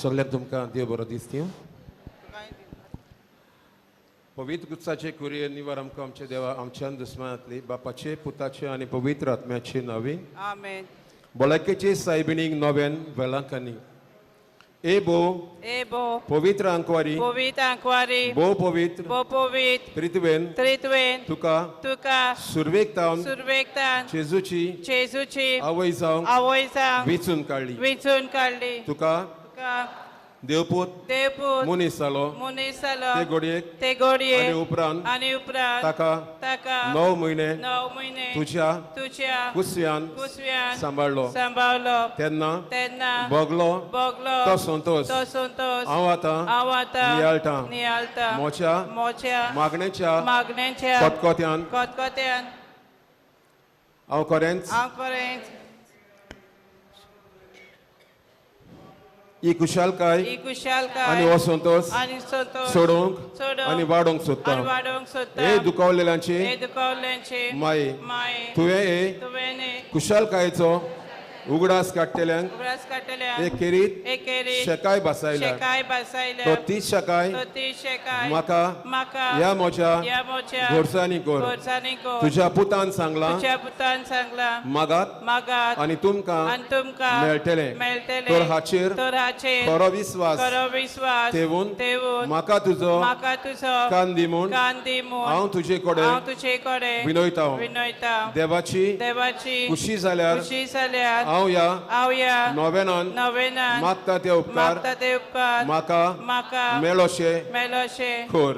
सगळ्यांक तुमकां देव बरो दीस दिवं. पवित्र गुत्साचे कुरिये निवार आमकां आमचे देवा आमच्यान दुस्मानांतली बापाचे पुताचे आनी पवित्र आत्म्याचे नावे आमेन. बोलाकेचे सायबिणीक नोवेन वेलांकांनी एबो पवित्र आंकवारी बो पवित्र त्रित्वेन तुका सुरवेकतावन जेजूची आवय जावंक वेचून काडली तुका देवपूत मुनीस जालो ते घडयेक आनी उपरांत ताका 9 म्हयने तुज्या कुस्यान सांबाळलो तेन्ना भोगलो तो संतोष हांव आतां नियाळटां मोच्या मागणेच्या कोतकोत्यान हांव खरेंच ही कुशालकाय आनी हो संतोष सोडूंक आनी वाडोवंक सोदता. हे दुखावलेल्यांचे माये तुवें कुशालकायेचो उगडास काडटल्यांक एक खेरीत शेकाय बसयल्या तो तीच शेकाय म्हाका ह्या मोच्या घोरसांनी कोर तुज्या पुतान सांगला मागात आनी तुमकां मेळटलें तोर हाचेर खरो विस्वास ठेवून म्हाका तुजो कान दी म्हूण हांव तुजे कडेन विनयता. देवाची खुशी जाल्यार हांव या नोवेनान मागता ते उपकार म्हाका मेळोशे खोर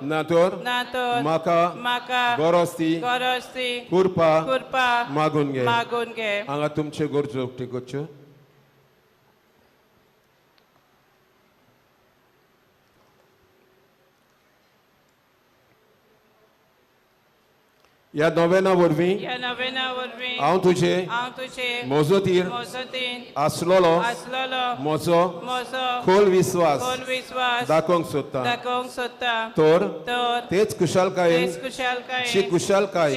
ना तर म्हाका गरज कुरपा मागून घे. हांगा तुमचे गरजो उक्ती करच्यो. या नोवेना वरवीं हांव तुजे मोजोतीर आसलोलो म्हजो खोल विस्वास दाखोवंक सोदता. तर तेच कुशालकायेची कुशालकाय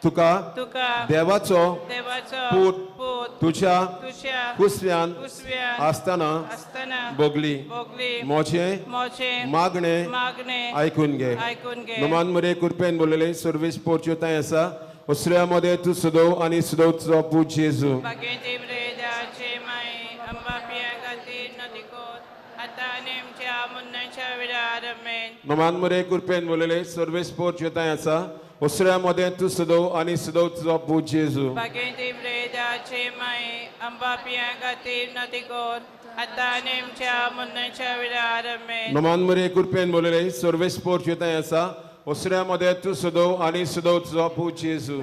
तुका देवाचो पूत तुज्या कुस्व्यान आसतना भोगली मोचे मागणे आयकून घे. नोमान मरे कुरपेन बोलले सर्वेस पोर्च्योताय आसा उसऱ्यामध्ये तू सुदोव आनी सुदोवचो पूत जेजू. नोमान मरे कुरपेन बोलले सर्वेस पोर्च्योताय आसा उसऱ्यामध्ये तू सुदोव आनी सुदोवचो पूत जेजू. नोमान मरे कुरपेन बोलले सर्वेस पोर्च्योताय आसा उसऱ्यामध्ये तू सुदोव आनी सुदोवचो पूत जेजू.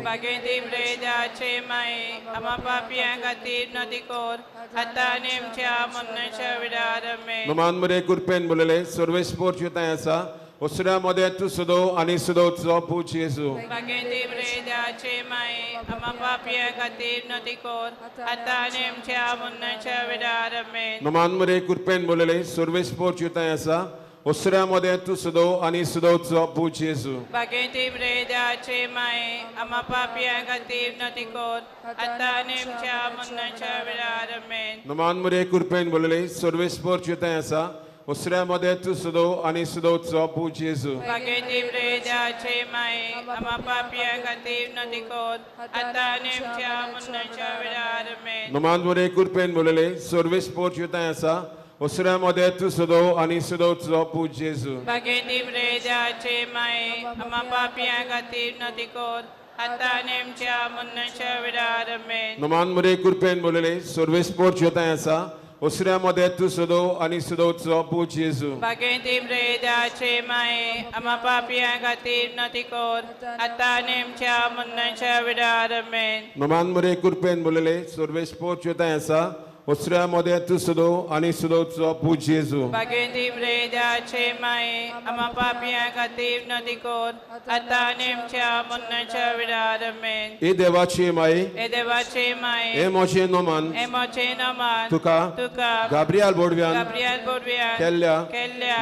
नोमान मरे कुरपेन बोलले सर्वेस पोर्च्योताय आसा उसऱ्यामध्ये तू सुदोव आनी सुदोवचो पूत जेजू. नोमान मरे कुरपेन बोलले सर्वेस पोर्च्योताय आसा उसऱ्यामध्ये तू सुदोव आनी सुदोवचो पूत जेजू. नोमान मरे कुरपेन बोलले सर्वेस पोर्च्योताय आसा उसऱ्यामध्ये तू सुदोव आनी सुदोवचो पूत जेजू. नोमान मरे कुरपेन बोलले सर्वेस पोर्च्योताय आसा उसऱ्यामध्ये तू सुदोव आनी सुदोवचो पूत जेजू. नोमान मरे कुरपेन बोलले सर्वेस पोर्च्योताय आसा उसऱ्यामध्ये तू सुदोव आनी सुदोवचो पूत जेजू. नोमान मरे कुरपेन बोलले सर्वेस पोर्च्योताय आसा उसऱ्यामध्ये तू सुदोव आनी सुदोवचो पूत जेजू. हे देवाची माय हे मोचे नोमान तुका गाब्रियाल बोडव्यान केल्ल्या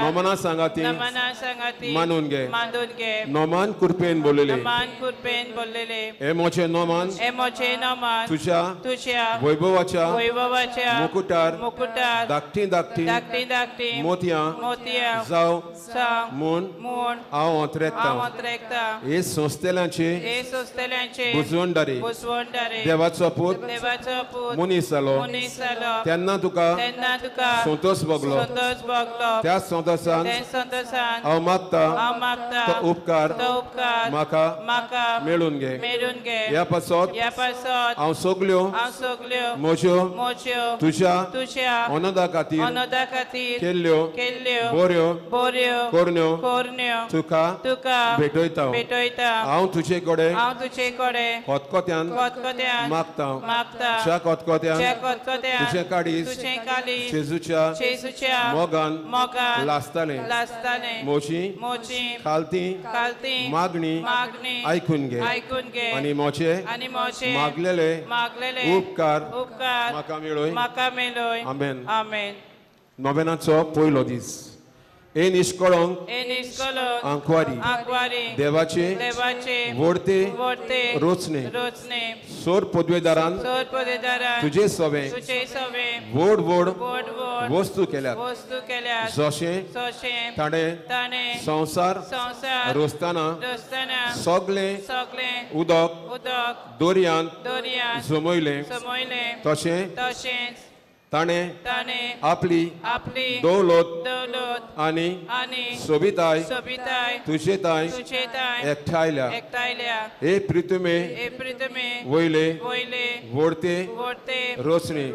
नोमाना सांगाती मानून घे. नोमान कुरपेन बोलले हे मोचे नोमान तुझ्या वैभवाच्या मुकुटार धाकटी मोतयां जावं म्हूण हांव अंतरेकता हे संस्थेलांचे बुजवणदारी देवाचो पूत मनीस जालो तेन्ना तुका संतोष भोगलो त्या संतोषान हांव मागता तो उपकार म्हाका मेळून घे ह्या पासत हांव सगल्यो म्हज्यो तुज्या अनदा खातीर केल्ल्यो बऱ्यो कोरण्यो तुका भेटयता हांव तुजे कडेन खतखत्यान मागता त्या खतखत्यान तुजें काळीज जेजूच्या मोगान लासतालें म्हजी खालती मागणी आयकून घे आनी म्हजे मागलेले उपकार म्हाका मेळय आमेन नोवेनाचो पयलो दीस ए निष्कळंक आंकवारी देवाचे व्हडते रोचणे सोर पदवेदारान तुजे सवे व्हड वस्तू केल्यात जशें ताणें संसार रोसतना सगळें उदक दर्यांत जमयलें तशें ताणें आपली दौलत आनी सोबिताय तुजेताय एकठायल्या हे प्रितुमे वयले व्हडते रोचणे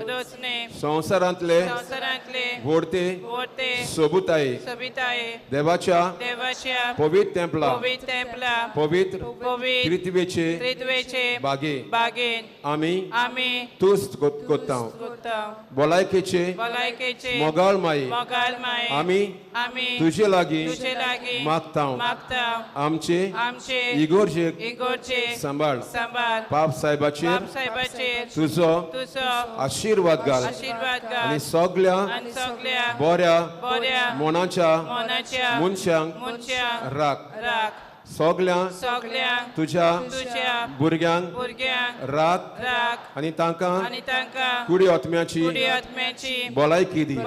संवसारांतले व्हडते सोबुताय देवाच्या पवित्र तेंपला पवित्र पृथ्वीचे बागेन आमी तुस्त कोत्ता भलायकेचे मोगाळ माये आमी तुजे लागीं मागता आमचे इगोर्जेक सांबाळ पाप साहेबाचेर तुजो आशीर्वाद घाल आनी सगळ्या बऱ्या मनाच्या मनशांक राख सगळ्या तुज्या भुरग्यांक राख आनी तांकां कुडी आत्म्याची भलायकी दी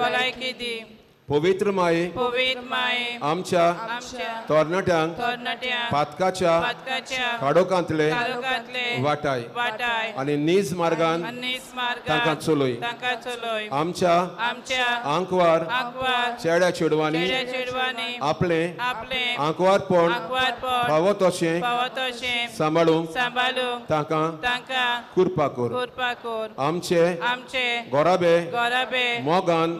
पवित्र माये आमच्या तरणाट्यांक पातकाच्या काडोकांतले वाटाय आनी नीज मार्गान तांकां चलय आमच्या आंकवार चेड्या चेडवांनी आपले आंकवारपण फावो तशें सांबाळूंक तांकां कृपा कर आमचे गोराबे मोगान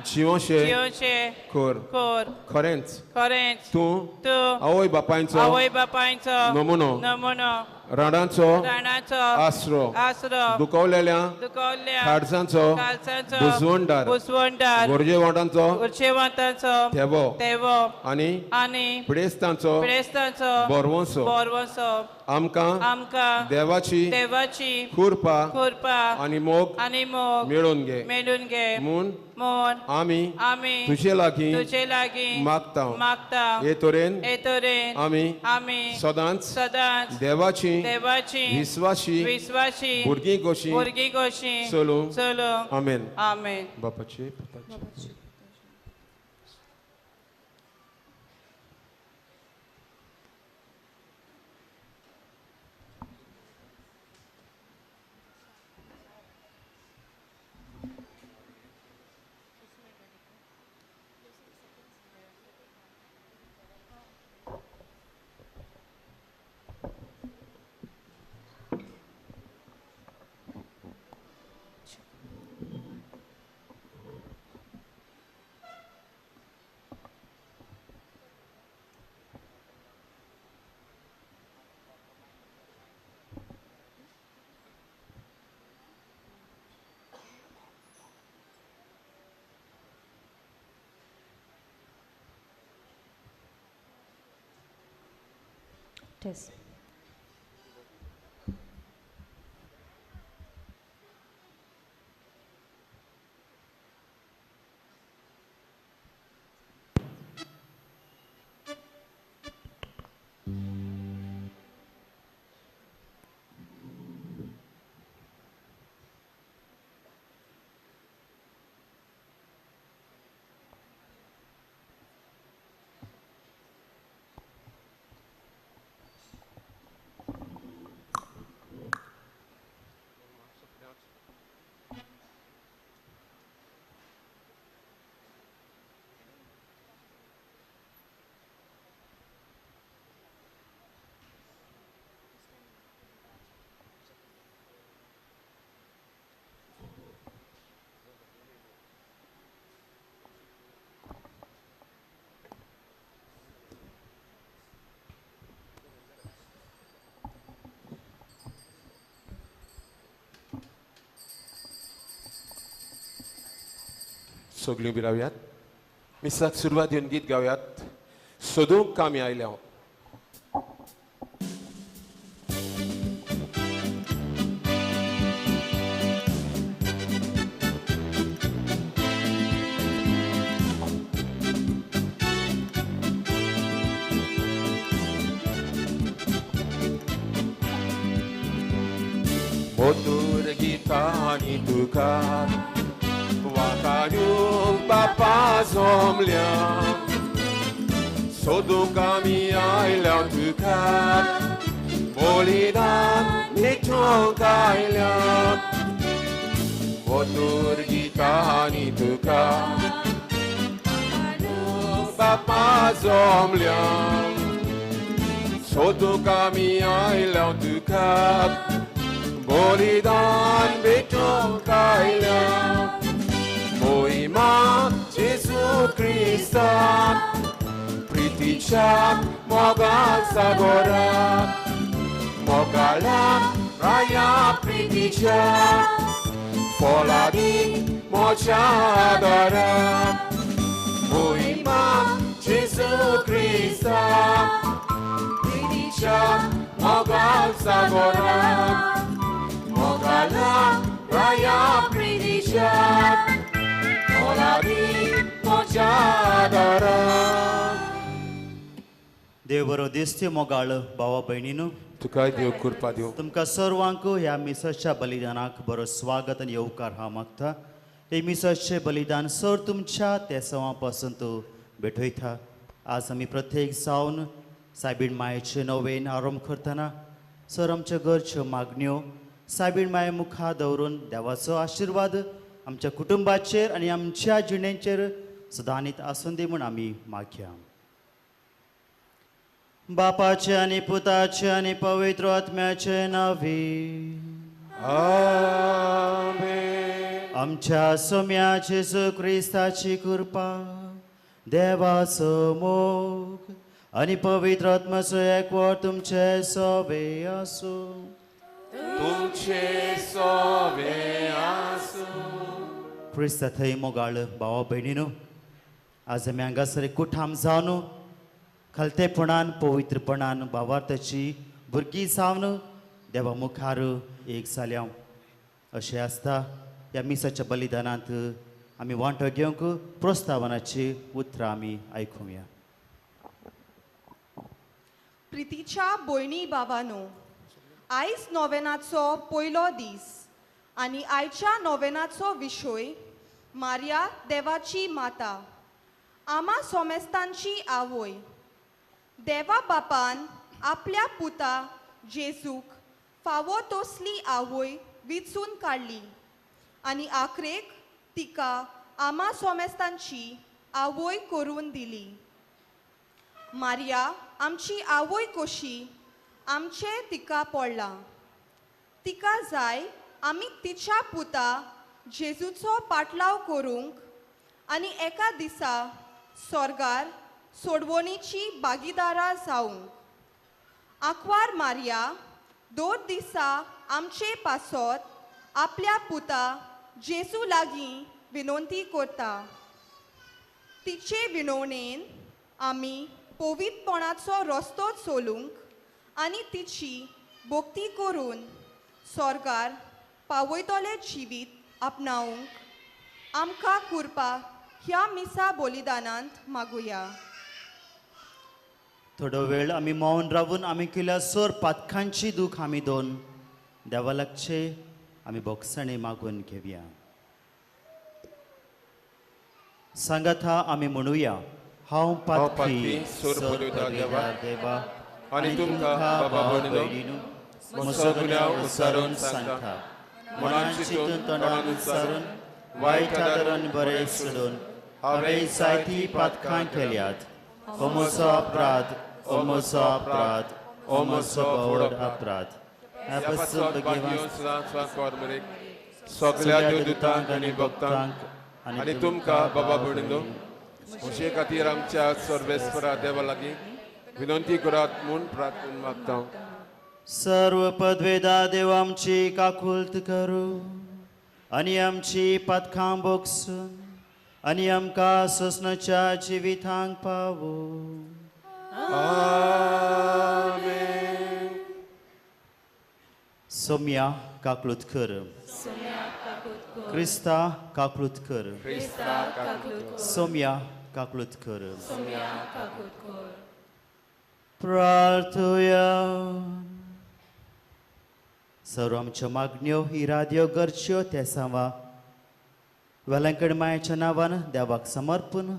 जिवशे कर खरेंच तूं आवय बापायचो नमुनो राणाचो आसरो दुखवलेल्या खाडसांचो बुजवणदार गोरजेवंतांचो थेवो आनी प्रेस्तांचो बोरवंसो आमकां देवाची कृपा आनी मोग मेळून घे म्हूण आमी तुजे लागीं मागता हे तरेन आमी सदांच देवाची विश्वासी भुरगीं कशी चलूंक आमेन बापाचे पुताचे Yes. सगळीं बी रावयात. मिसाक सुरवात येवन गीत गावयात. सोदूंक कामी आयल्या. मधुर गितांनी तुका वाखाणूंक बापा जमल्या. सोदूंक आमी आयल्या तुका बलिदान दिवंक आयल्या. मधुर गितांनी तुका बापा जमल्या. सोदूंक आमी आयल्या तुका बलिदान दिवंक आयल्या. मोहिमा जेजू क्रिस्तान प्रितीच्या मोगान सागोराक. मोगाला राया प्रितीच्या पोलादी मोच्या आदाराक. मोहिमा जेजू क्रिस्तान प्रितीच्या मोगान सागोराक. मोगाला राया प्रितीच्या पोलादी मोच्या आदाराक. देव बरो दिसते मोगाळ भावा भयणीनो. तुका देव कृपा दिवं. तुमकां सर्वांक ह्या मिसाच्या बलिदानाक बरो स्वागत आनी येवकार हांव मागता. हे मिसाचें बलिदान सर तुमच्या तेसवा पासून भेटयता. आज आमी प्रत्येक जावन सायबीण मायेचे नोवेन आरंभ करतना सर आमच्या घरच्यो मागण्यो सायबीण माये मुखार दवरून देवाचो आशिर्वाद आमच्या कुटुंबाचेर आनी आमच्या जिणेचेर सदांच आसूं दी म्हूण आमी मागया. बापाचे आनी पुताचे आनी पवित्र आत्म्याचे नांवी आमेन. आमच्या सोम्या जेजू क्रिस्ताची कृपा देवाचो मोग आनी पवित्र आत्म्याचो एकवट तुमचे सवे आसूं. तुमचे सवे आसूं. क्रिस्ता थंय मोगाळ भावा भयणीनो. आज आमी हांगासर एकठाम जावन खलतेपणान पवित्रपणान भावार्थाची भुरगीं जावन देवा मुखार एक जाल्या. अशें आसता ह्या मिसाच्या बलिदानांत आमी वांटो घेवंक प्रोत्साहनाची उतरां आमी आयकुया. प्रितीच्या भयणी भावांनो, आयज नोवेनाचो पयलो दीस आनी आयच्या नोवेनाचो विशय मारिया देवाची माता, आमा सोमेस्तांची आवय. देवा बापान आपल्या पुता जेजूक फावो तसली आवय विचून काडली आनी आखरेक तिका आमा सोमेस्तांची आवय करून दिली. मारिया आमची आवय कशी आमचे तिका पडला. तिका जाय आमी तिच्या पुता जेजूचो पाटलाव करूंक आनी एका दिसा स्वर्गार सोडवणीची भागीदारा जावंक. आंकवार मारिया 2 दिसा आमचे पासत आपल्या पुता जेजू लागीं विनंती करता. तिचे विनवणेन आमी पवित्रपणाचो रस्तो चलूंक आनी तिची भक्ती करून स्वर्गार पावयतले जिवीत आपणावंक आमकां कृपा ह्या मिसा बलिदानांत मागुया. थोडो वेळ आमी मौन रावून आमी केल्या सर पातकांची दूख आमी दोन देवा लागचे आमी बोगसाणे मागून घेवया. सांगात आमी म्हणुया, हांव पातकी सोर पदुदा देवा आनी तुमकां बाबा भयणीनो म्हजो गुन्यांव उसारून सांगता. मनान चिंतून तोंडान उच्चारून वायट आदरान बरें सोडून हांवें जायतीं पातकां केल्यात. हो म्हजो अपराध, हो म्हजो अपराध, हो म्हजो व्हड अपराध. ह्या पासून सगल्या देवदूतांक आनी भक्तांक आनी तुमकां बाबा भयणीनो अशे खातीर आमच्या सर्वेस्परा देवा लागीं विनंती करात म्हूण प्रार्थना मागता. सर्व पदवेदा देव आमची काकुळट करूं आनी आमची पातकां बोगसून आनी आमकां ससनाच्या जिवितांक पावो. आमेन. सोम्या काकलूत कर. क्रिस्ता काकलूत कर. सोम्या काकलूत कर. प्रार्थुया. सर्व आमच्यो मागण्यो इराद्यो गरज्यो ते सांवा वेलांकणी मायेच्या नांवान देवाक समर्पण.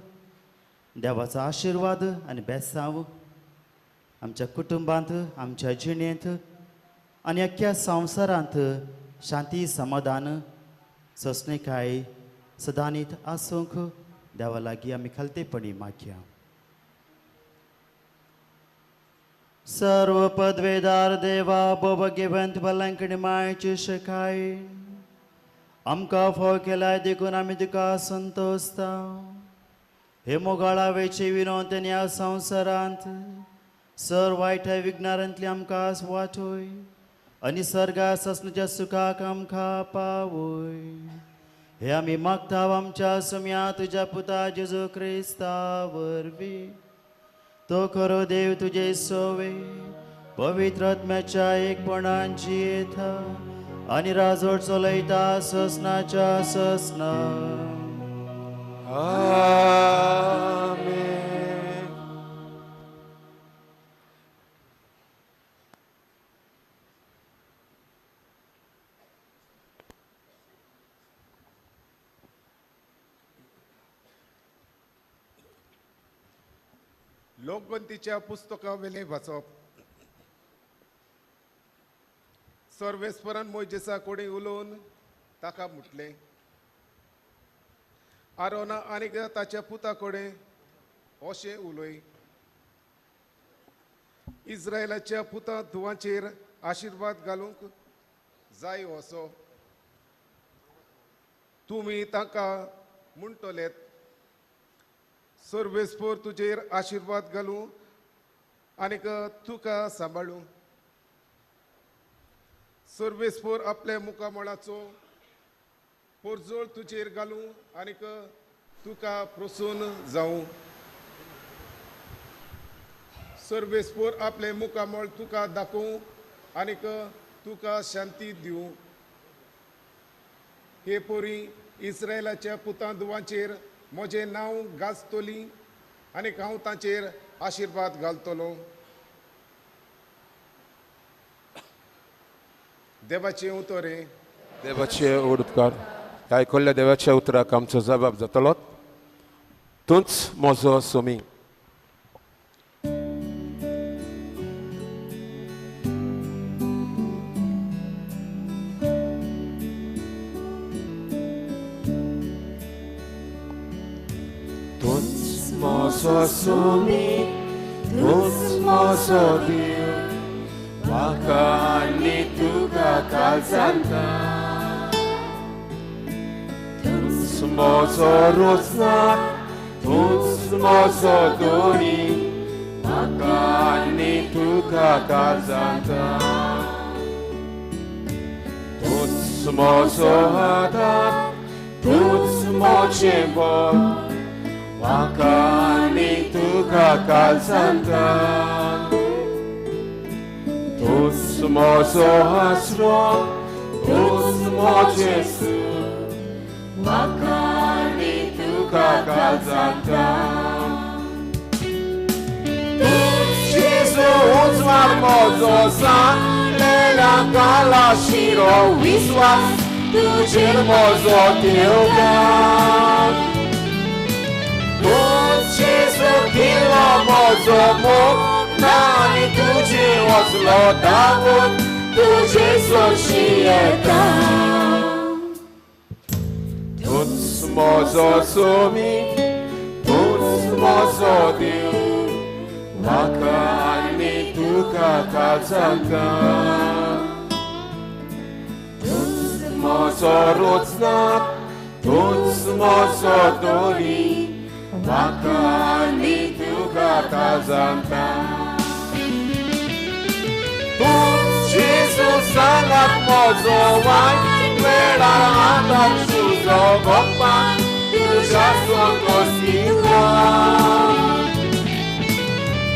देवाचो आशिर्वाद आनी बेसांव आमच्या कुटुंबांत, आमच्या जिणेंत आनी अख्ख्या संवसारांत शांती समाधान ससणेकाय सदांनीत आसूंक देवा लागीं आमी खालतेपणी मागया. सर्व पदवेदार देवा बोबगेवंत वेलांकणी मायेची शिकाय आमकां फोव केल्याय देखून आमी तुका संतोसता. हे मोगाळा वेचे विनोद ह्या संवसारांत सर वायट्या विघ्नारांतली आमकां वाटोय आनी सर्गा ससनाच्या सुखाक आमकां पावय. हे आमी मागता आमच्या सोम्या तुज्या पुता जेजू क्रिस्ता वरवीं. तो खरो देव तुजे सोवे पवित्र आत्म्याच्या एकपणान जियेता आनी राजवट चलयता ससनाच्या ससना. आमेन. लोकगंतीच्या पुस्तका वेले वाचप. सर्वेस्परान मोइजेसा कोडे उलोवन ताका म्हटले, आरोना आनी ताच्या पुता कोडे अशें उलय. इस्रायलाच्या पुता धुवाचेर आशिर्वाद घालूंक जाय असो तुमी ताका म्हणटलेत. सर्वेस्पर तुजेर आशिर्वाद घालूं आनीक तुका सांबाळूं. सर्वेस्पर आपल्या मुखामळाचो पोरजोळ तुजेर घालूं आनीक तुका प्रसन्न जावं. सर्वेस्पर आपले मुखामळ तुका दाखोवं आनीक तुका शांती दिवं. हे पोरी इस्रायलाच्या पुतांदुवांचेर म्हजें नांव गाजतली आनीक हांव तांचेर आशिर्वाद घालतलो. देवाचें उतर. देवाचे उडकार. आयकल्ल्या देवाच्या उतराक आमचो जबाब जातलो. तूंच म्हजो Somi. Mozo somi, tuż mozo dio, Vailankanni tuga kalzanta. Tuż mozo roznak, tuż mozo doni, Vailankanni tuga kalzanta. Tuż mozo hadat, tuż moce bol, Vailankanni tuga kalzanta. Tuż mozo hasro, tuż mocesu, Vailankanni tuga kalzanta. Tuż Jezu uzvar mozo san, Vailankala shiro viswas, tužer mozo tilgan. Jezu tilo mozo mok, nani tuđe oslo davon, tuđe sošijeta. Tuc mozo somi, tuc mozo diu, Vailankanni tuga kalzanta. Tuc mozo rucnak, tuc mozo doni, Vailankanni tuga kalzanta. Tuż Jezu sangat mozo waj, Vailankanni suzo goppan, तुझ्या सोतोसिला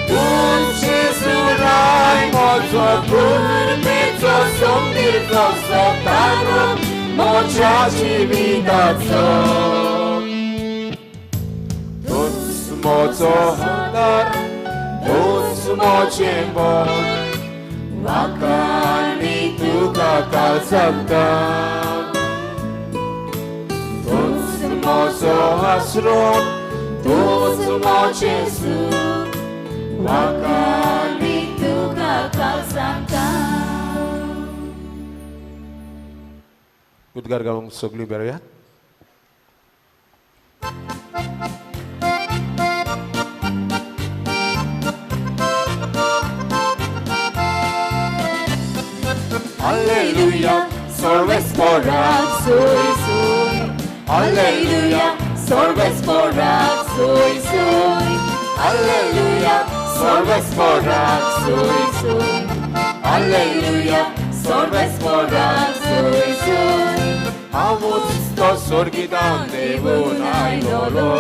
तुझे सुराय mojo पुर्मेचो सोंगीरचो सोतारो मोच्या जिविताचो तूच मोचो होणार तूच मोचे मोग वाकानी तुका काल सांगता तूच मोचो आसरो तूच मोचे सूख वाकानी तुका काल सांगता उद्गार गावंक सगळीं बरोया Hallelujah, sorves porak soy soy. Hallelujah, sorves porak soy soy. Hallelujah, sorves porak soy soy. Hallelujah, sorves porak soy soy. Avusto sorgidan devun ailolo.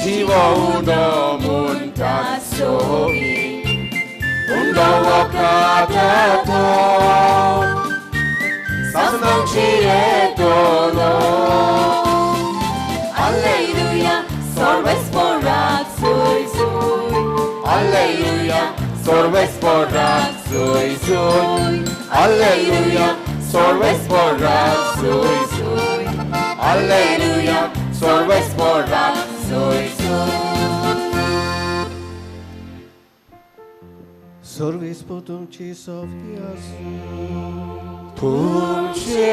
Jivo uno muntasovi. Undo wakatato Sasnang chietono Alleluia Sorves porak soy soy Alleluia Sorves porak soy soy Alleluia Sorves porak soy soy Alleluia Sorves porak soy soy Sorvis potumci sofiasu Pumce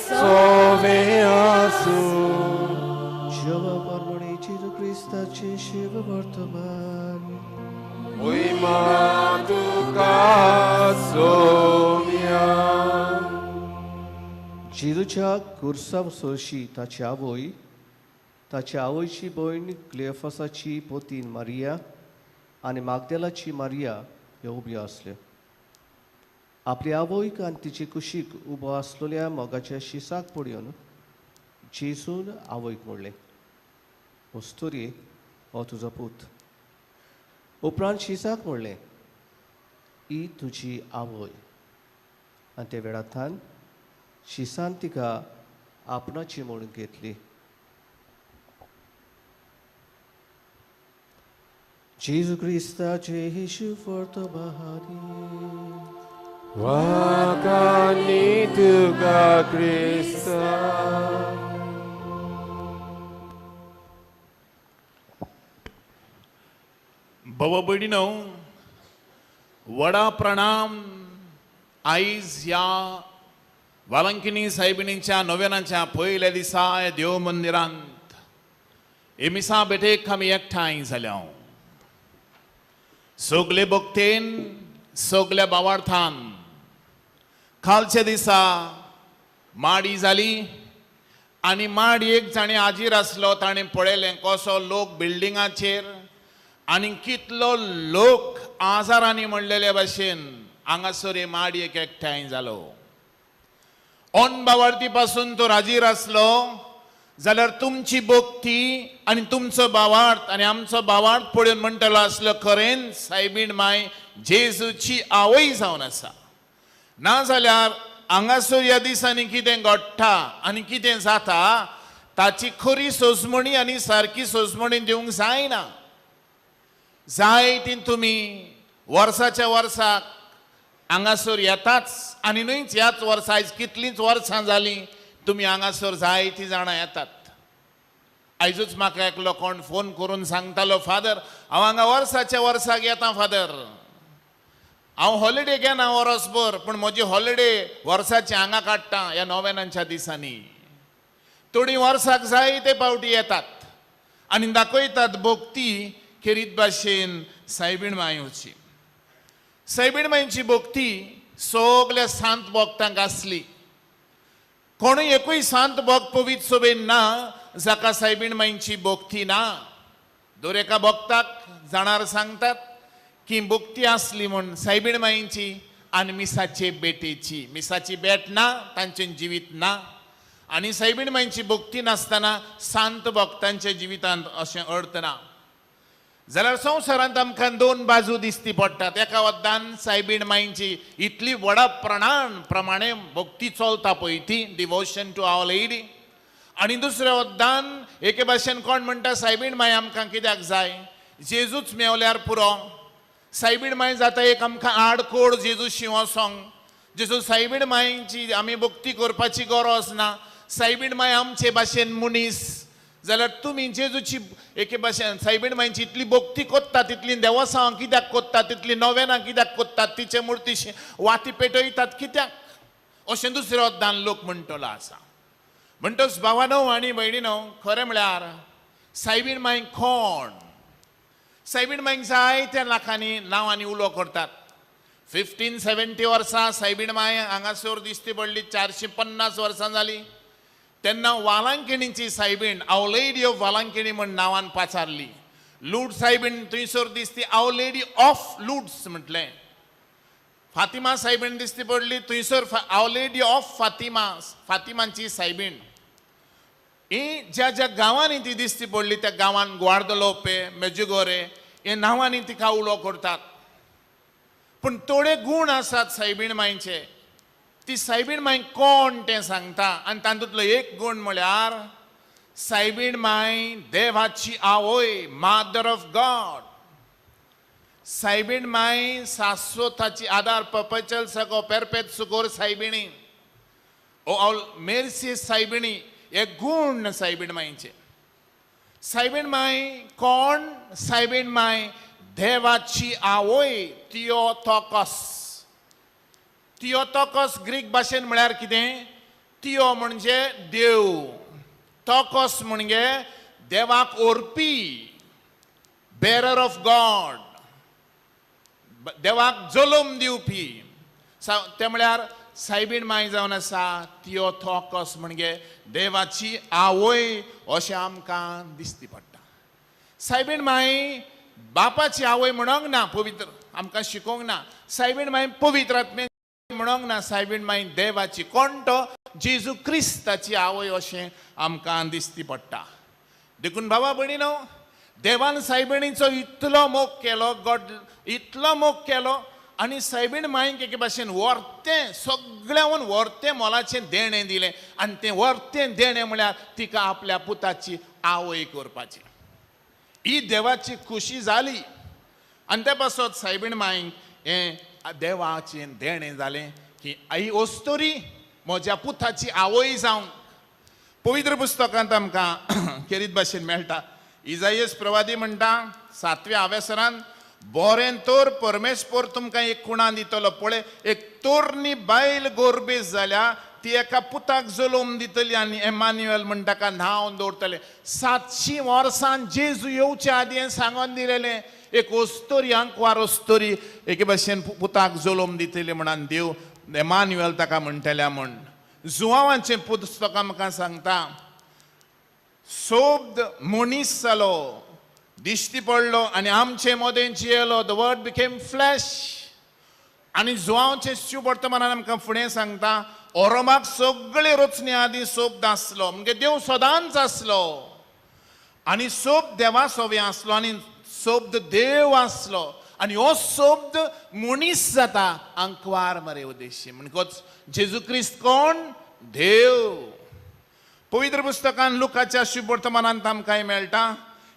soveasu Java parmoni Jesu Christa ci Shiva Vartaman Uima duca somia Jesuच्या कुर्साव सोशी ताची आवयची भयण क्लेफासाची पोतीन Maria आनी मागदेलाची Maria ह्यो उब्यो आसल्यो आपल्या आवयक आनी तिचे कुशीक उबो आसलेल्या मोगाच्या शिसाक पडून जेसून आवयक म्हणलें वस्तुरी हो तुजो पूत उपरांत शिसाक म्हणलें ही तुजी आवय आनी ते वेळांतल्यान शिसान तिका आपणाची म्हणून घेतली Jesu Christa Jesu forto bahari Wakani tuga Krista भाव भयणीनो वडा प्रणाम आयज ह्या वालंकिनी सायबिणीच्या नोवेनाच्या पयल्या दिसा देव मंदिरांत एमिसा बेटेक आमी एकठांय जाल्या सगळे भक्तेन सगळ्या भावार्थान कालच्या दिसा माडी जाली आनी माडयेक जाणें हाजीर आसलो ताणें पळयलें कसो लोक बिल्डिंगाचेर आनी कितलो लोक आजारांनी म्हणलेले भाशेन हांगासर माडयेक एकठांय जालो ऑन भावार्थी पासून तो हाजीर आसलो जाल्यार तुमची भक्ती आनी तुमचो भावार्थ आनी आमचो भावार्थ पळोवन म्हणटलो आसलो खरेंच सायबीण माय जेजूची आवय जावन आसा नाजाल्यार हांगासर ह्या दिसांनी कितें घडटा आनी कितें जाता ताची खरी सोजमणी आनी सारकी सोजमणी दिवंक जायना जाय ती तुमी वर्साच्या वर्साक हांगासर येताच आनी न्हयच ह्याच वर्सा आयज कितलींच वर्सां जालीं तुमी हांगासर जायतीं जाणां येतात आयजूच म्हाका एकलो कोण फोन करून सांगतालो फादर हांव हांगा वर्साच्या वर्साक येता फादर हांव हॉलिडे घेना वर्सभर पूण म्हजी हॉलिडे वर्साची हांगा काडटा ह्या नोवेनांच्या दिसांनी थोडीं वर्साक जायते फावटी येतात आनी दाखयतात भक्ती खेरीत भाशेन सायबीण मांयोची सायबीण मांयची भक्ती सगळ्या सांत भक्तांक आसली कोणूय एकूय सांत भक्त पवीत सोबेन ना जाका सायबीण मांयची भक्ती ना दर एका भक्ताक जाणार सांगतात की भक्ती आसली म्हूण सायबीण मांयची आनी मिसाचे बेटेची मिसाची बेट ना तांचें जिवीत ना आणि सायबीण मांयची भक्ती नासतना सांत भक्तांच्या जिवितांत अशें अर्थ ना. जाल्यार संवसारांत आमकां दोन बाजू दिसती पडटात. एका वद्दान सायबीण मांयची इतली व्हडा प्रमाणे भक्ती चलता पळय ती डिवोशन टू आवर लेडी. आणि दुसऱ्या वद्दान एके भाशेन कोण म्हणटा सायबीण मांय आमकां कित्याक जाय, जेजूच मेवल्यार पुरो. सायबीण मांय जाता एक आमकां आडकोड जेजू शिवो सोंग. जेजू सायबीण मांयची आमी भक्ती करपाची गरज ना. सायबीण मांय आमचे भाशेन मनीस. जाल्यार तुमी जेजूची एके भाशेन सायबीण मांयची इतली भक्ती कोत्तात, तितली देवसां कित्याक कोत्तात, तितली नोवेना कित्याक कोत्तात, तिचे मुर्तीशी वाती पेटयतात कित्याक, अशें दुसऱ्या वद्दान लोक म्हणटलो आसा. म्हणटच भावानो आनी भयणीनो, खरें म्हळ्यार सायबीण मांय कोण? सायबीण मांयक जायत्या लाखांनी नांवांनी उलो करतात. 1570 वर्सां सायबीण मांय हांगासर दिश्टी पडली. 450 वर्सां जालीं. तेन्ना वालांकिणीची सायबीण आवर लेडी ऑफ वालांकिणी म्हण नांवान पाचारली. लूड सायबीण थंयसर दिसती आवर लेडी ऑफ लूड्स म्हटलें. फातिमा सायबीण दिश्टी पडली थंयसर आवर लेडी ऑफ फातिमांची सायबीण. ही ज्या ज्या गांवांनी ती दिश्टी पडली त्या गांवांत ग्वार्दलोपे, मेजुगोरे हे नांवांनी तिका उलो करतात. पूण थोडे गूण आसात सायबीण मांयचे. ती सायबीण मांय कोण तें सांगता. आनी तातूंतलो एक गूण म्हळ्यार सायबीण मांय देवाची आवय, मादर ऑफ गॉड. सायबीण मांय शाश्वताची आदार, परपेच्युअल सगो पेरपेत सुगोर सायबिणी, ओ मेर्सी सायबिणी, हे गूण सायबीण मांयचे. सायबीण मांय कोण? सायबीण मांय देवाची आवय, थियोटोकस. थियोटोकस ग्रीक भाशेन म्हळ्यार कितें? थियो म्हणजे देव, टोकस म्हणजे देवाक ओरपी, बेरर ऑफ गॉड, देवाक जलोम दिवपी. ते म्हळ्यार सायबीण मांय जावन आसा थियोटोकस म्हणजे देवाची आवय अशें आमकां दिसती पडटा. सायबीण मांय बापाची आवय म्हणोंक ना, पवित्र आमकां शिकोवंक ना. सायबीण मांय पवित्र आत्म्याक म्हणोंक ना. सायबीण मांय देवाची कोण तो? जेजू क्रिस्ताची आवय अशें आमकां दिसती पडटा. देखून बाबा भयणीनो, देवान सायबिणीचो इतलो मोग केलो, गॉड इतलो मोग केलो, आनी सायबीण मांयक एके भाशेन व्हरतें, सगळ्यान व्हरतें मोलाचें देणें दिलें. आनी तें व्हरतें देणें म्हळ्यार तिका आपल्या पुताची आवय करपाची. ही देवाची खुशी जाली. आनी ते पासत सायबीण मांयक हें देवाचें देणें जालें की आई ओस्तोरी म्हज्या पुताची आवय जावं. पवित्र पुस्तकांत आमकां खेरीत भाशेन मेळटा. इजायस प्रवादी म्हणटा 7व्या आवेसरांत, बोरें तोर परमेश्वर तुमकां एक कुणां दितलो. पळय, एक तोरणी बायल गोरबेज जाल्या, ती एका पुताक जलोम दितली आनी एमान्युएल म्हण ताका नांव दवरतलें. 700 वर्सां जेजू येवच्या आदीं हें सांगोन दिलेलें. एक ओस्तोरी, आंकवार ओस्तोरी एके भाशेन पुताक जलोम दितली म्हणून देव एमान्युएल ताका म्हणटल्या म्हण. जुवांवाचें पुस्तक आमकां सांगता, सोबद मनीस जालो, दिश्टी पडलो आनी आमचे मदें जियेलो. The word became flesh. आनी जुवांवचें शिव वर्तमानान आमकां फुडें सांगता, ओरोमाक सगळे रचने आदीं सोबद आसलो, म्हणजे देव सदांच आसलो. आनी सोबद देवा सोबे आसलो आनी सोबद देव आसलो. आनी हो सोबद मनीस जाता, आंकवार मरे उद्देशी. म्हणटकच जेजू क्रिस्त कोण? देव. पवित्र पुस्तकान लुकाच्या शुभ वर्तमानांत आमकां मेळटा.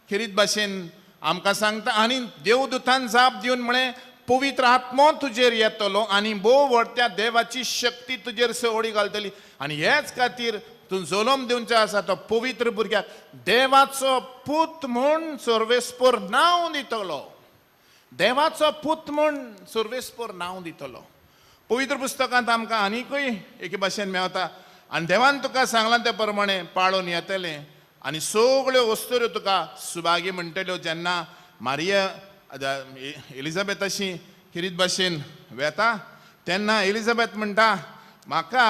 खेरीत भाशेन आमकां सांगता, आनी देवदूतान जाप दिवन म्हळें, पवित्र आत्मो तुजेर येतलो आनी भोव व्हडत्या देवाची शक्ती तुजेर सवडी घालतली. आनी हेच खातीर तूं जलोम दिवचो आसा तो पवित्र भुरग्याक देवाचो पूत म्हूण सर्वेस्पर नांव दितलो. देवाचो पूत म्हूण सर्वेस्पर नांव दितलो. पवित्र पुस्तकांत आमकां आनीकूय एके भाशेन मेळटा. आनी देवान तुका सांगलां ते प्रमाणे पाळून येतलें. आनी सगळ्यो वस्तुऱ्यो तुका सुभागी म्हणटल्यो. जेन्ना मारिया एलिझाबेथ अशी किरीत भाशेन वेता, तेन्ना एलिझाबेथ म्हणटा, म्हाका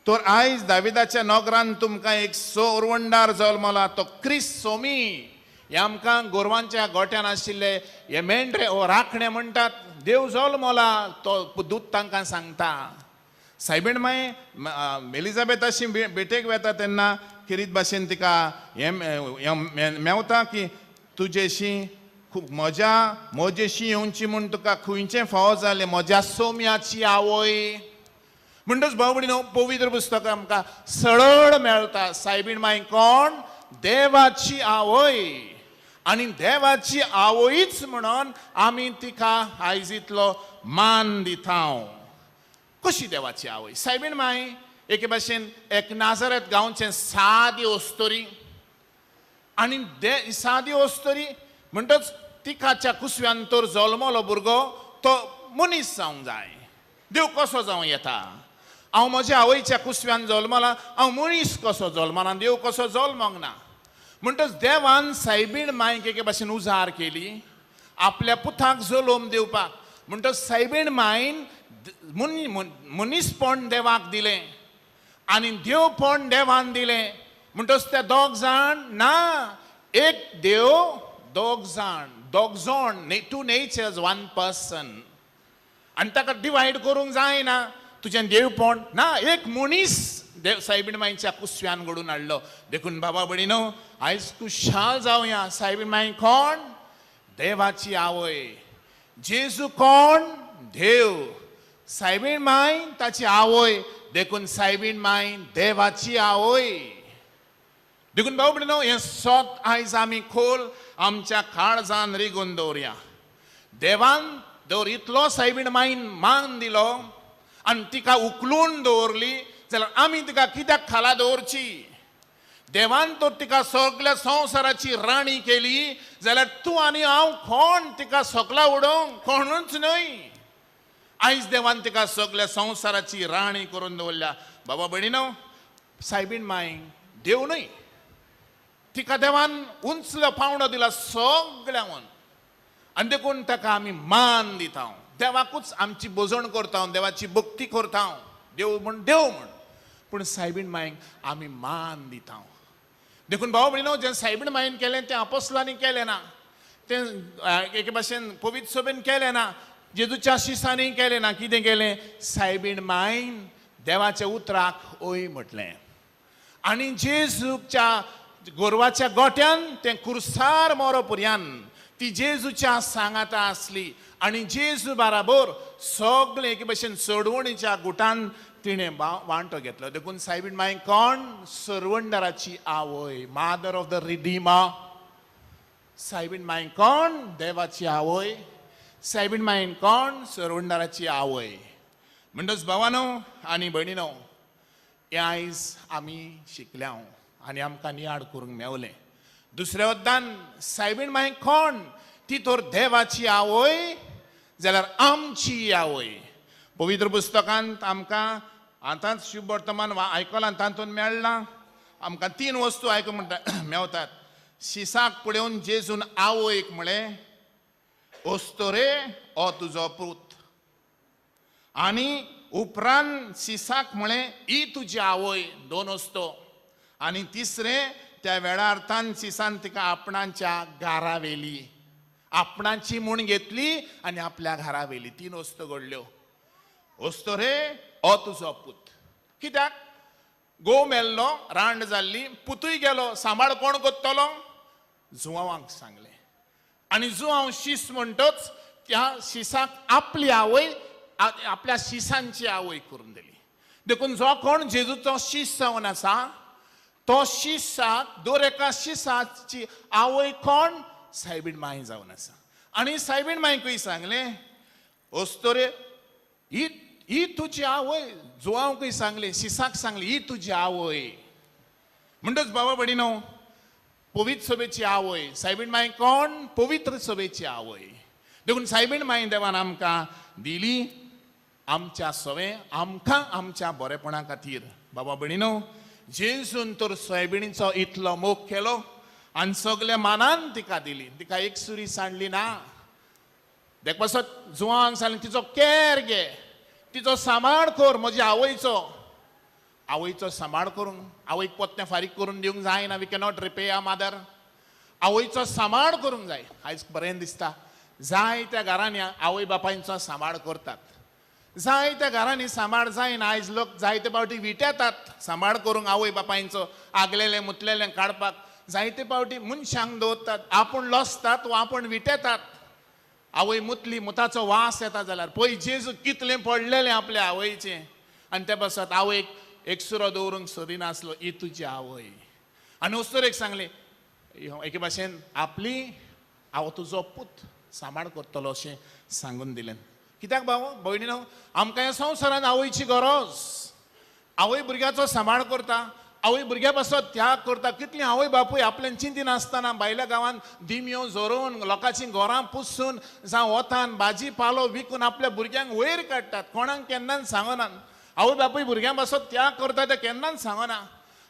तर आयज दाविदाच्या नगरान तुमकां एक सोरवंडार जल्मला, तो क्रिस्त सोमी. हे आमकां गोरवांच्या गोट्यान आशिल्ले हे मेंढरे ओ राखणे म्हणटात. देव जल्मला तो दूत तांकां सांगता. सायबीण माय एलिझाबेथ अशी बेटेक वेता तेन्ना किरीत भाशेन तिका हें मेवता की तुजेशी खूब म्हजेशी येवची म्हूण तुका खंयचें फाव जालें म्हज्या सोम्याची आवय. म्हणटच भाव भयणीनो, पवित्र पुस्तक आमकां सरळ मेळटा. सायबीण माय कोण? देवाची आवय. आनी देवाची आवयच म्हणून आमी तिका आयज इतलो मान दिता. कशी देवाची आवय? सायबीण माय एके भाशेन एक नाझारेथ गांवचें सादी ओस्तोरी. आनी सादी ओस्तोरी म्हणटच तिकाच्या कुसव्यान तर जल्मलो भुरगो तो मनीस जावंक जाय. देव कसो जावं येता? हांव म्हज्या आवयच्या कुसव्यान जल्मला, हांव मनीस कसो जल्मना, देव कसो जल्मोंक ना. म्हणटच देवान सायबीण मायक एके भाशेन उजार केली आपल्या पुताक जल्म दिवपाक. म्हणटच सायबीण मायन मनीसपण देवाक दिलें आनी देवपण देवान दिलें. म्हणटच ते दोग जाण ना, एक देव दोग जाण, टू नेचर्स वन पर्सन. आनी ताका डिवायड करूंक जायना. तुजें देवपण ना, एक मनीस देव सायबीण मायच्या कुसव्यान घडून हाडलो. देखून बाबा भयणीनो, आयज खुशाल जावया. सायबीण माय कोण? देवाची आवय. जेजू कोण? देव. सायबीण माय ताची आवय. देखून सायबीण माय देवाची आवय. देखून भाव भयणीनो, हें सोत आयज आमी खोल आमच्या काळजान रिगून दवरया. देवान दर इतलो सायबीण मायन मान दिलो आनी तिका उखलून दवरली जाल्यार आमी तिका कित्याक खाला दवरची? देवान तर तिका सगळ्या संवसाराची राणी केली जाल्यार तूं आनी हांव कोण तिका सकला उडोवंक? कोणूच न्हय. आयज देवान तिका सगळ्या संवसाराची राणी करून दवरल्या. बाबा भयणीनो, सायबीण माय देव न्हय, तिका देवान उंचलो पावंडो दिला सगळ्यांक. आनी देखून ताका आमी मान दिता. देवाकूच आमची भोजण करता, देवाची भक्ती करता. देव म्हण पूण सायबीण मायक आमी मान दिता. देखून भाव भयणीनो, जें सायबीण मायन केलें तें आपोस्तलांनी केलें ना, तें एके भाशेन पवित्र सभेन केलें ना, जेजूच्या शिसांनी केलें ना. कितें केलें? सायबीण मायन देवाच्या उतराक ओय म्हटलें आनी जेजूच्या गोरवाच्या गोट्यान तें कुर्सार मरो पर्यंत ती जेजूच्या सांगाता आसली. आनी जेजू बराबर सगळे एके भाशेन सोडवणीच्या गुटान तिणें वांटो घेतलो. देखून सायबीण माय कोण? सर्वंडराची आवय, मादर ऑफ द रिडीमर. सायबीण माय कोण? देवाची आवय. सायबीण मायन कोण? सर्वंडराची आवय. म्हणटच भावानो आनी भयणीनो, हें आयज आमी शिकल्या आनी आमकां नियाड करूंक मेवलें. दुसऱ्या वद्दान सायबीण माय कोण? ती तर देवाची आवय जाल्यार आमची आवय. पवित्र पुस्तकांत आमकां आतांच शुभ वर्तमान आयकलां तातूंत मेळ्ळां. आमकां 3 वस्तू आयकूंक मेवतात. शिसाक पळोवन जेजून आवयक म्हळें, ओस्तोरे हो तुजो पूत. आनी उपरांत शिसाक म्हळें, ही तुजी आवय. 2 वस्तू. आनी तिसरें, त्या वेळार तान शिसान तिका आपणाच्या घरा व्हेली, आपणाची म्हूण घेतली आनी आपल्या घरा व्हेली. 3 वस्तू घडल्यो. ओस्तोरे हो तुजो पूत. कित्याक? घोव मेल्लो, रांड जाल्ली, पुतूय गेलो, सांबाळ कोण करतलो? जुवांवाक सांगलें. आनी जुवांव शीस म्हणटच त्या शिसाक आपली आवय, आपल्या शिसांची आवय करून दिली. देखून जो कोण जेजूचो शीस जावन आसा, तो शिसाक दर एका शिसाची आवय कोण? सायबीण माय जावन आसा. आनी सायबीण मायकूय सांगलें, ओस्तोरे ही तुजी आवय. जुवांवकूय सांगलें, शिसाक सांगलें, ही तुजी आवय. म्हणटच बाबा भयणीनो, पवित्र सभेची आवय सायबीण माय कोण? पवित्र सभेची आवय. देखून सायबीण माय देवान आमकां दिली आमच्या सवे, आमकां आमच्या बरेपणा खातीर. बाबा भयणीनो, जेजून तर सायबीणीचो इतलो मोग केलो आनी सगळ्या मानान तिका दिली. तिका एक सुरी सांडली ना. देखपासत जुवांक सांगलें, तिचो कॅर घे, तिचो सांबाळ कर. म्हज्या आवयचो सांबाळ करूंक, आवयक पोत्तें फारीक करून दिवंक जायना. We cannot repay a mother. आवयचो सांबाळ करूंक जाय. आयज बरें दिसता, जाय त्या घरांनी आवय बापायचो सांबाळ करतात. जायत्या घरांनी सांबाळ जायना. आयज लोक जायते पावटी विटेतात सांबाळ करूंक आवय बापायंचो आगलेले मुतलेले काडपाक. जायते पावटी मनशांक दवरतात, आपूण लसतात वा आपूण विटेतात. आवय मुतली, मुताचो वास येता जाल्यार पळय जेजू कितलें पडलेलें आपल्या आवयचें. आनी ते बसत आवयक एक सुरो दवरूंक सोदिनासलो, ही तुजी आवय. आनी उस्तोरेक सांगलें एके भाशेन आपली हांव तुजो पूत सांबाळ करतलो अशें सांगून दिलें. कित्याक भाव भयणीनो, आमकां ह्या संवसारांत आवयची गरज. आवय भुरग्याचो सांबाळ करता, आवय भुरग्या पासत त्याग करता. कितलीं आवय बापूय आपल्यान चिंती नासतना भायल्या गांवांत दिम्यो जोरोवन लोकांचीं घरां पुसून जावं वतान भाजी पालो विकून आपल्या भुरग्यांक वयर काडटात. कोणाक केन्नाच सांगनात. आवय बापूय भुरग्यां पासत त्याग करता ते केन्नाच सांगना.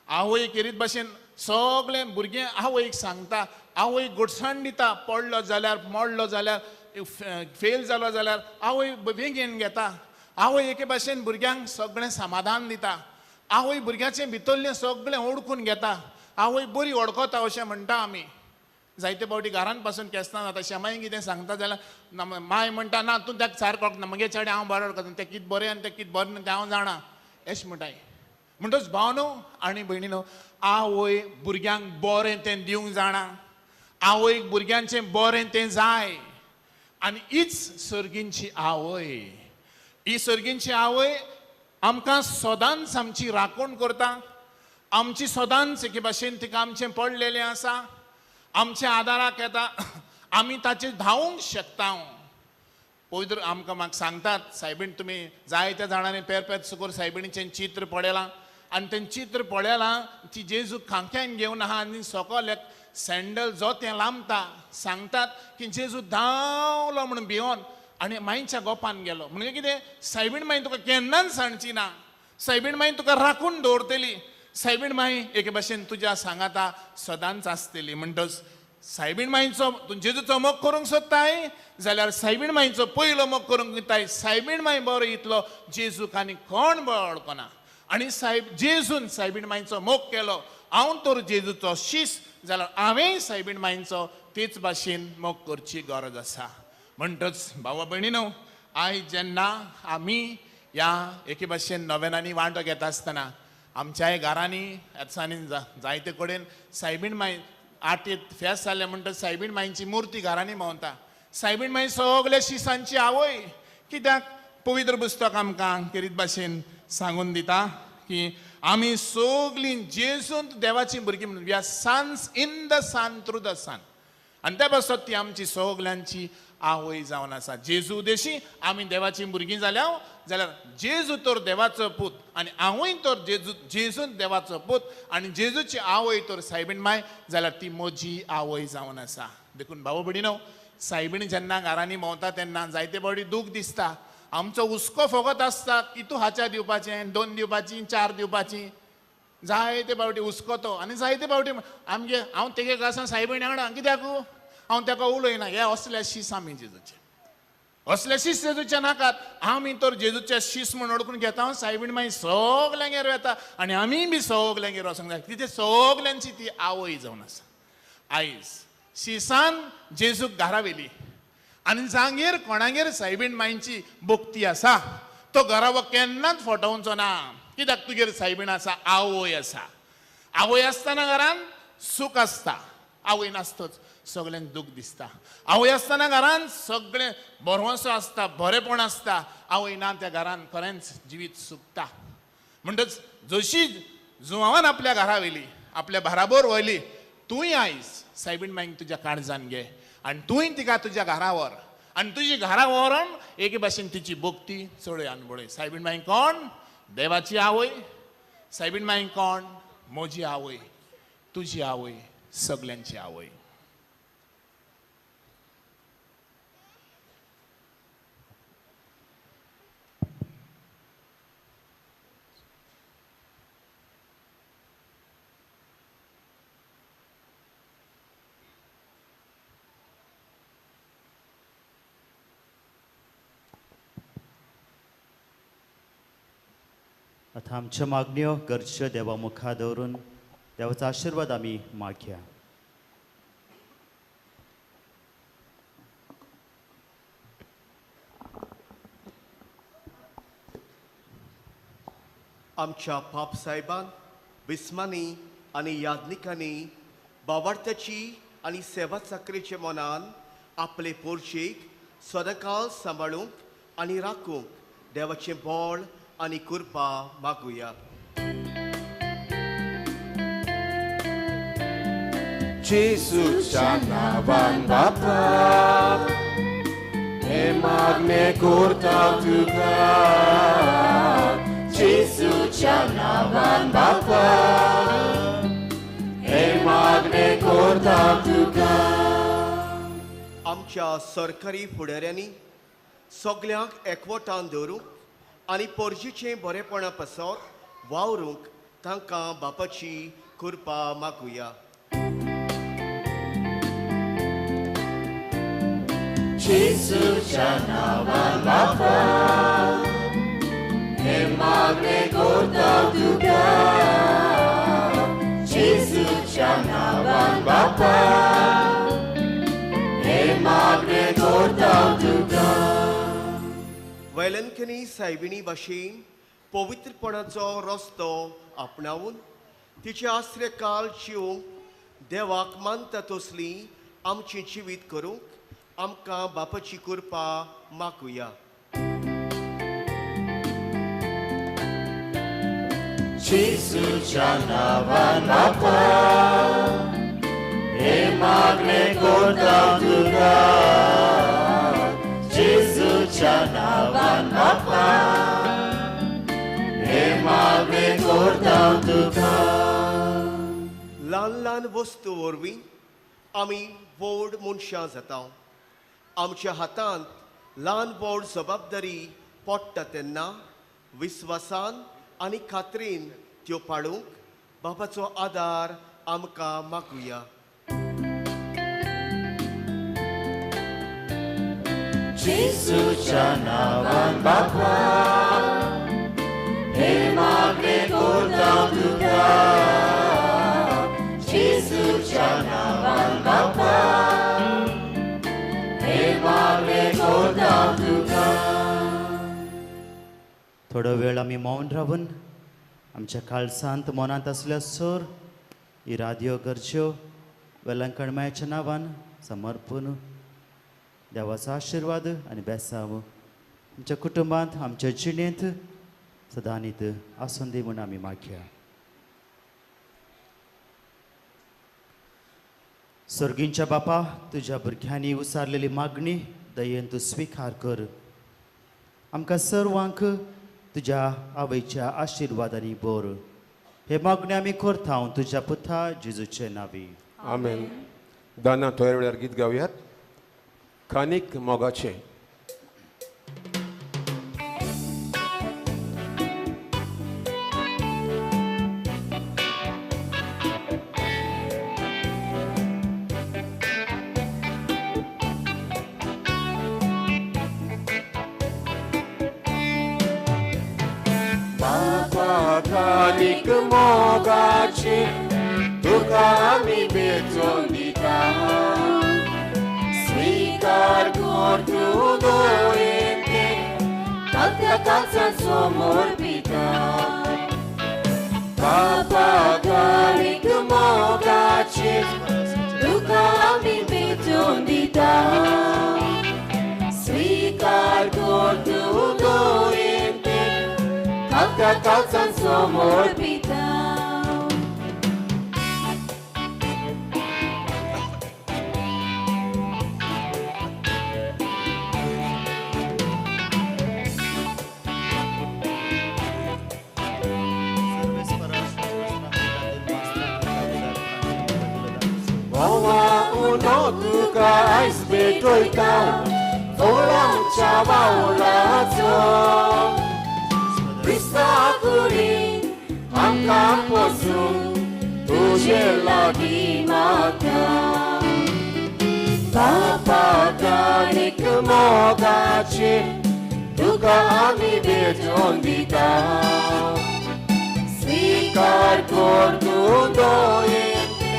आवय केरीत भाशेन सगळें भुरगें आवयक सांगता. आवय घुटसाण दिता, पडलो जाल्यार मोडलो जाल्यार फेल जालो जाल्यार आवय बेगीन घेता. आवय एके भाशेन भुरग्यांक सगळें समाधान दिता. आवय भुरग्याचें भितरलें सगळें ओळखून घेता. आवय बरी वळखता अशें म्हणटा आमी. जायते फावटी घरांत पासून केसना जाता. शेमाई कितें सांगता जाल्यार माय म्हणटा ना तूं ताका सारको वळखना, मगे चेडे हांव बरो वळखता, तें कितें बरें आनी तें कितें बरें ना तें हांव जाणा अशें म्हणटाय. म्हणटच भावनो आनी भयणीनो, आवय भुरग्यांक बरें तें दिवंक जाणा. आवयक भुरग्यांचें बरें तें जाय. आनी हीच सर्गींची आवय. ही सर्गींची आवय आमकां सदांच आमची राखण करता. आमची सदांच एके भाशेन तिका आमचें पडलेलें आसा. आमच्या आदाराक येता. आमी ताचेर धांवूंक शकता. पवित्र आमकां म्हाका सांगतात सायबीण तुमी जायत्या जाणांनी पेर सुकूर सायबिणीचें चित्र पळयलां आनी तें चित्र पळयलां. ती जेजू खांक्यान घेवन आहा आनी सकयल एक सँडल जो तें लांबता. सांगतात की जेजू धांवलो म्हणून भिवून आनी माईच्या गोपान गेलो. म्हणजे कितें सायबीण माई तुका केन्नाच सांगची ना. सायबीण माई तुका राखून दवरतली. सायबीण माई एके भाशेन तुज्या सांगाता सदांच आसतली. म्हणटच सायबीण माईचो तूं जेजूचो मोग करूंक सोदताय जाल्यार सायबीण माईचो पयलो मोग करूंक दिताय. सायबीण माई बरो इतलो जेजूक आनी कोण वळखना. आनी जेजून सायबीण माईचो मोग केलो. हांव तर जेजूचो शिश जाल्यार हांवें सायबीण माईचो तेच भाशेन मोग करची गरज आसा. म्हणटच भावा भयणीनो, आयज जेन्ना आमी ह्या एके भाशेन नोवेनांनी वांटो घेता आसतना आमच्याय घरांनी येतसांनी जायते कडेन सायबीण माई आटेत फेस्त जाल्ले म्हणटच सायबीण माईची मुर्ती घरांनी भोंवता. सायबीण माई सगल्या शिसांची आवय. कित्याक पवित्र पुस्तक आमकां केरीत भाशेन सांगून दिता की आमी सगलीं जेजून देवाची भुरगीं म्हणून we are sons in the son through the son. आनी त्या पासत ती आमची सगल्यांची आवय जावन आसा. जेजू देशी आमी देवाची भुरगीं जाल्यार जेजू तर देवाचो पूत आनी हांवूय तर जेजून देवाचो पूत आनी जेजूची आवय तर सायबीण माय जाल्यार ती म्हजी आवय जावन आसा. देखून भाव भयणीनो, सायबीण जेन्ना घरांनी भोंवता तेन्ना जायते फावटी दूख दिसता. आमचो हुस्को फकत आसता की तूं हाच्या दिवपाचें, 2 दिवपाचीं, 4 दिवपाचीं. जायते फावटी हुस्को तो आनी जायते फावटी आमगे हांव तेगे आसा सायबीण हाडा कित्याक हांव ताका उलयना. हे असले शीस आमी जेजूचे. असले शीस जेजूचे नाकात. आमी तर जेजूचे शीस म्हूण ओळखून घेता. सायबीण माई सगल्यांगेर येता आनी आमी बी सगल्यांगेर वचूंक जाय. कितें सगल्यांची ती आवय जावन आसा. आयज शिसान जेजूक घरा व्हेली आनी जांगेर कोणागेर सायबीण माईची भक्ती आसा तो घरावो केन्नाच फटोवचो ना. कित्याक तुगेर सायबीण आसा, आवय आसा. आवय आसतना घरान सूख आसता. आवय नासतच सगळ्यांक दूख दिसता. आवय आसतना घरान सगळें बरवंसो आसता, बरेपण आसता. आवय ना त्या घरान खरेंच जिवीत सुकता. म्हणटच जशी जुवान आपल्या घरा व्हेली, आपल्या बाराबर व्हयली, तूंय आयज सायबीण माईक तुज्या काळजान घे आनी तूंय तिका तुज्या घरा व्हर आनी तुजी घरा व्हरून एके भाशेन तिची भक्ती चडय अनभळय. सायबीण माई कोण? देवाची आवय. सायबीण माई कोण? म्हजी आवय, तुजी आवय, सगल्यांची आवय. आता आमच्या मागण्यो गरज्यो देवा मुखार दवरून देवाचो आशिर्वाद आमी मागया. आमच्या पापसाहेबान बिस्मानी आणि याज्ञिकांनी बावार्थाची आणि सेवा चाकरीचे मनान आपले पोरचेक सदांकाळ सांबाळूंक आणि राखूंक देवाचे बळ आणि कृपा मागुया. Jesuच्या नावान बापा हे मागणे करता तुका. जेसूच्या नावान बापा हे मागणे करता तुका. आमच्या सरकारी फुडाऱ्यांनी सगळ्यांक एकवटान दवरूंक आनी पोरजीचे बरेपणा पासत वावरूंक तांकां बापाची कृपा मागुया. जेसूच्या नावान बापा हे मागणे करता तुका. जेसूच्या नावान बापा हे मागणे करता तुका. वैलंकनी सायबिणी भाशेन पवित्रपणाचो रस्तो आपणावून तिचे आश्रयकाल जिवंक देवाक मानता तसली आमची जिवीत करूंक आमकां बापाची कृपा मागुया. जेसूच्या नावान बापा हे मागणे करता तुका. जेसूच्या नावान बापा हे मागणे करता तुका. ल्हान ल्हान वस्तू वरवीं आमी व्हड मनशां जाता. आमच्या हातांत ल्हान व्हड जबाबदारी पडटा तेन्ना विस्वासान आनी खात्रीन त्यो पाळूंक बापाचो आदार आमकां मागुया. जेसूच्या नावान बापा हे मागणे करता तुका. जेसूच्या नावान बापा हे मागणे करता तुका. थोडो वेळ आमी मौन रावन आमच्या काळसांत मनांत असल्या सर इराद्यो गरज्यो वेलंकणमायाच्या नांवान समर्पण देवाचो आशिर्वाद आनी बेसांव आमच्या कुटुंबांत आमच्या जिणेंत सदांनीत आसून दी म्हूण आमी मागया. सर्गींच्या बापा, तुज्या भुरग्यांनी उसारलेली मागणी दयेन तूं स्विकार कर. आमकां सर्वांक तुज्या आवयच्या आशिर्वादांनी बोर. हे मागणी आमी करता तुज्या पुता जेजूचे नांवी. आमेन. दाना थोड्या वेळार गीत गावयात. खानीक मोगाचे. खानीक मोगाचे तुका आमी बेचून दिता. स्वीकार कर तूं दोयेंते कांच्या कांचा समोर पिता. बापा खानीक मोगाचे तुका आमी बेचून दिता. स्वीकार कर तूं दोयेंते कांच्या कांचा समोर पिता. Woła unotuka aż betojta, wołamcia wałlaco. Pristakurin amka posun, tuże lagi mata. Papa kanik mogacie, tuka ami beton dita. Svikar kordu doyente,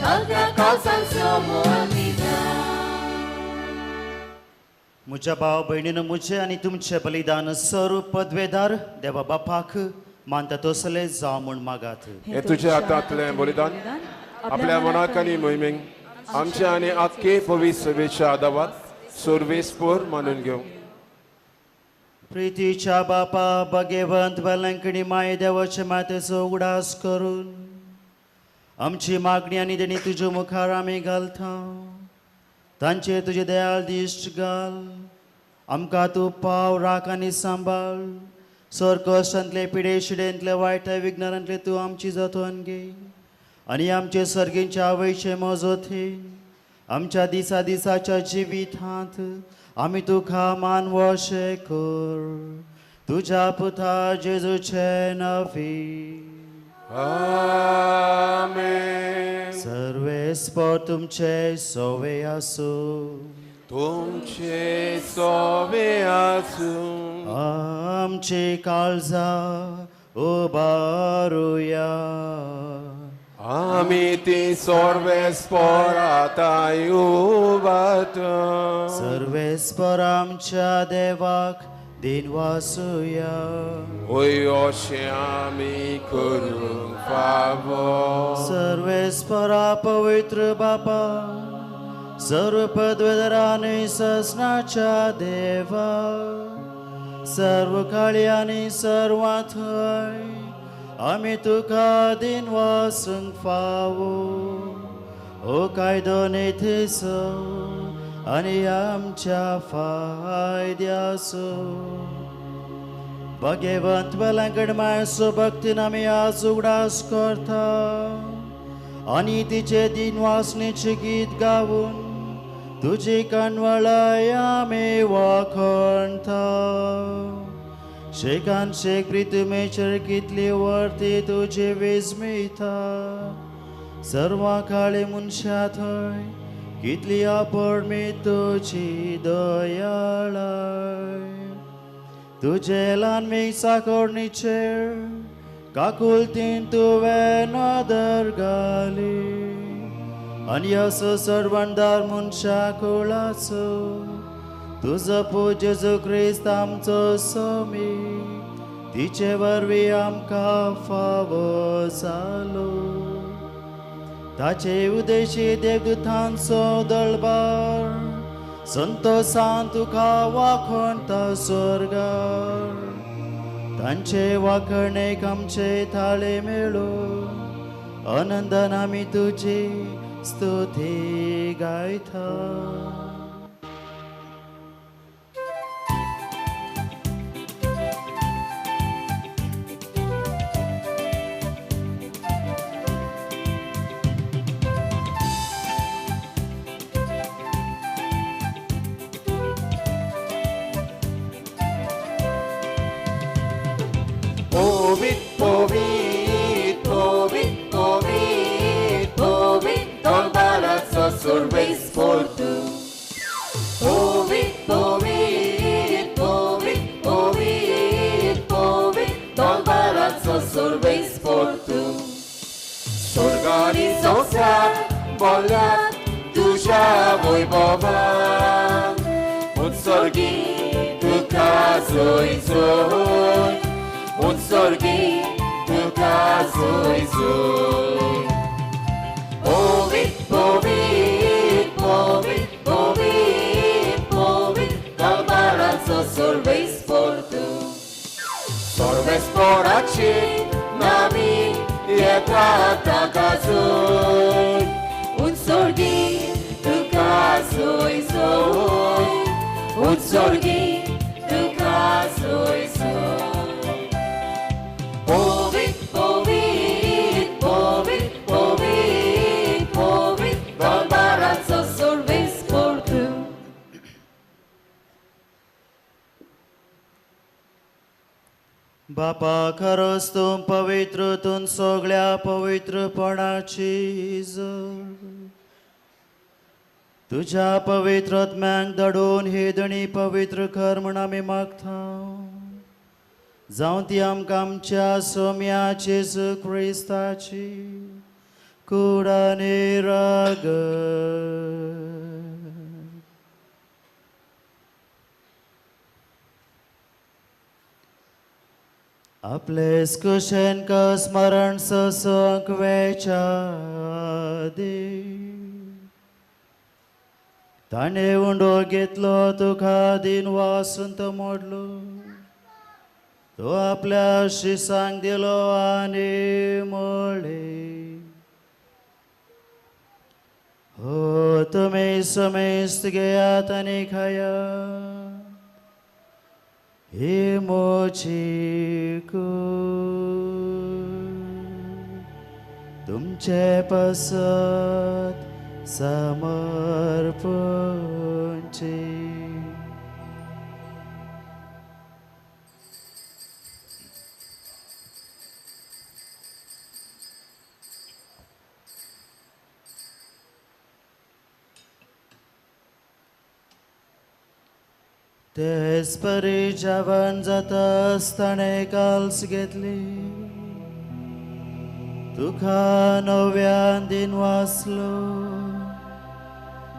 kalka kalsan somor dita. म्हज्या भाव भयणीन म्हजें आनी तुमचें बलिदान स्वरूप पदवेदार देवा बापाक मानता तसले जावं म्हूण मागात. हे तुझ्या हातांतलें बलिदान आपल्या मनाक आनी मोहिमेक आमच्या आनी आख्खे पवित्र सभेच्या आदारात सर्वेस्पर मानून घेऊ. प्रितीच्या बापा भगवंत वेलंकणी माये देवाचे मातेचो उगडास करून आमची मागणी आनी देणी तुज्या मुखार आमी घालता. तांचे तुजे दयाळ दिश्ट घाल. आमकां तूं पाव राख आनी सांबाळ. सर कश्टांतले पिडे शिडेंतले वायटाय विघ्नांतले तूं आमची जतन घे आनी आमचे सर्गींच्या आवयचे मजोथी आमच्या दिसा दिसाच्या जिवितांत आमी तुका मान वशे कर. तुज्या पुता जेजूचे नवी. आमेन. सर्वेस्पर तुमचे सोवे आसूं. तुमचे सोवे आसूं. आमची काळजां उबारुया. आमी ती सर्वेस्पर आतां उबारता. सर्वेस्पर आमच्या देवाक दिन वासुया. ओय अशें आमी करूंक फावो. सर्वेस्परा पवित्र बापा सर्व पदवेदरांनी ससनाच्या देवा सर्व काळी आनी सर्वां थंय आमी तुका दिन वासूंक फावो. हो कायदो नेथेसो आनी आमच्या फायद्याचो. भगवंत वेलंकणी मायेचो भक्तीन आमी आज उगडास करता आनी तिचे दिन वासनेचे गीत गावून तुजी कणवळाय आमी वखणता. शेकान शेक प्रितुमेचर कितली वर्ती तुजी विस्मिता. सर्वा काळे मनशा थंय कितली अपरमी तुजी दयाळाय. तुजे ल्हानमी साकोरणीचेर काकुलतीन तुवें नदर घाली आनी असो सर्वंदार मनशा कुळाचो तुजो पूत जेजू क्रिस्त आमचो सोमी तिचे वरवीं आमकां फावो जालो. ताचे उदेशी देवदूतांचो दळबार संतोषान तुका वाखणता स्वर्गार. तांचे वाखणेक आमचे थाळे मेळो आनंदान आमी तुजी स्तुती गायता. Povit, povit, povit, povit, povit, dol palazzo survespor tu. Povit, povit, povit, povit, povit, dol palazzo survespor tu. Sorgani sosat, boljat, tuža vojbova, utsorgi, tukazuj zoj. Utsorgi tukazuj zuj. Povit, povit, povit, povit, povit, dal palazzo survespor tu. Survesporaci nami je takazuj. Utsorgi tukazuj zuj. Utsorgi tukazuj zuj. Povit, povit, povit, povit, povit, dal palazzo survespor tu. बापा खरोच तूं पवित्र तूं सगळ्या पवित्रपणाची जर तुझ्या पवित्रत्म्यांक दडून हे दणी पवित्र कर म्हूण आमी मागता. जावं ती आमकां आमच्या सोम्याचे क्रिस्ताची कूड आनी राग आपले कुशेन का स्मरण ससंक वेचा दे ताणे उंडो घेतलो तुका दिन वासून तो मोडलो तो आपल्या शिसांक दिलो आनी मोडले हो तुम्ही समेस्त घेयात आनी खायात हे मोची तुमचे पसत समर्पणचे तेच परी जेवण जाता आसताना काल्स घेतली तुका नव्यान दिन वाचलो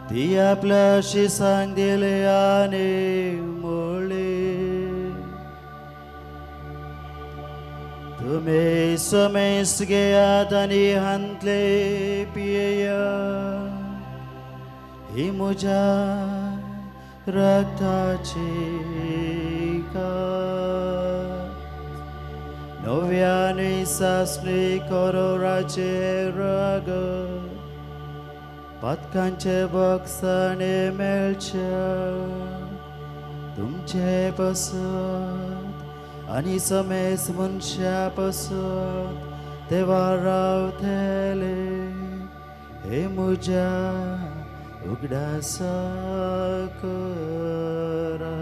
ती आपल्या शिसांक दिले आनी मोडली तुम्ही समेस्त घेयात आनी हांतले पियेया ही म्हज्या रक्ताची नव्याने सासली करोराचे रग पातकांचे बक्षाने मेळच्या तुमचे पसत आनी समेस मनशा पसत तेव्हा रावतले हे म्हज्या उगडास करा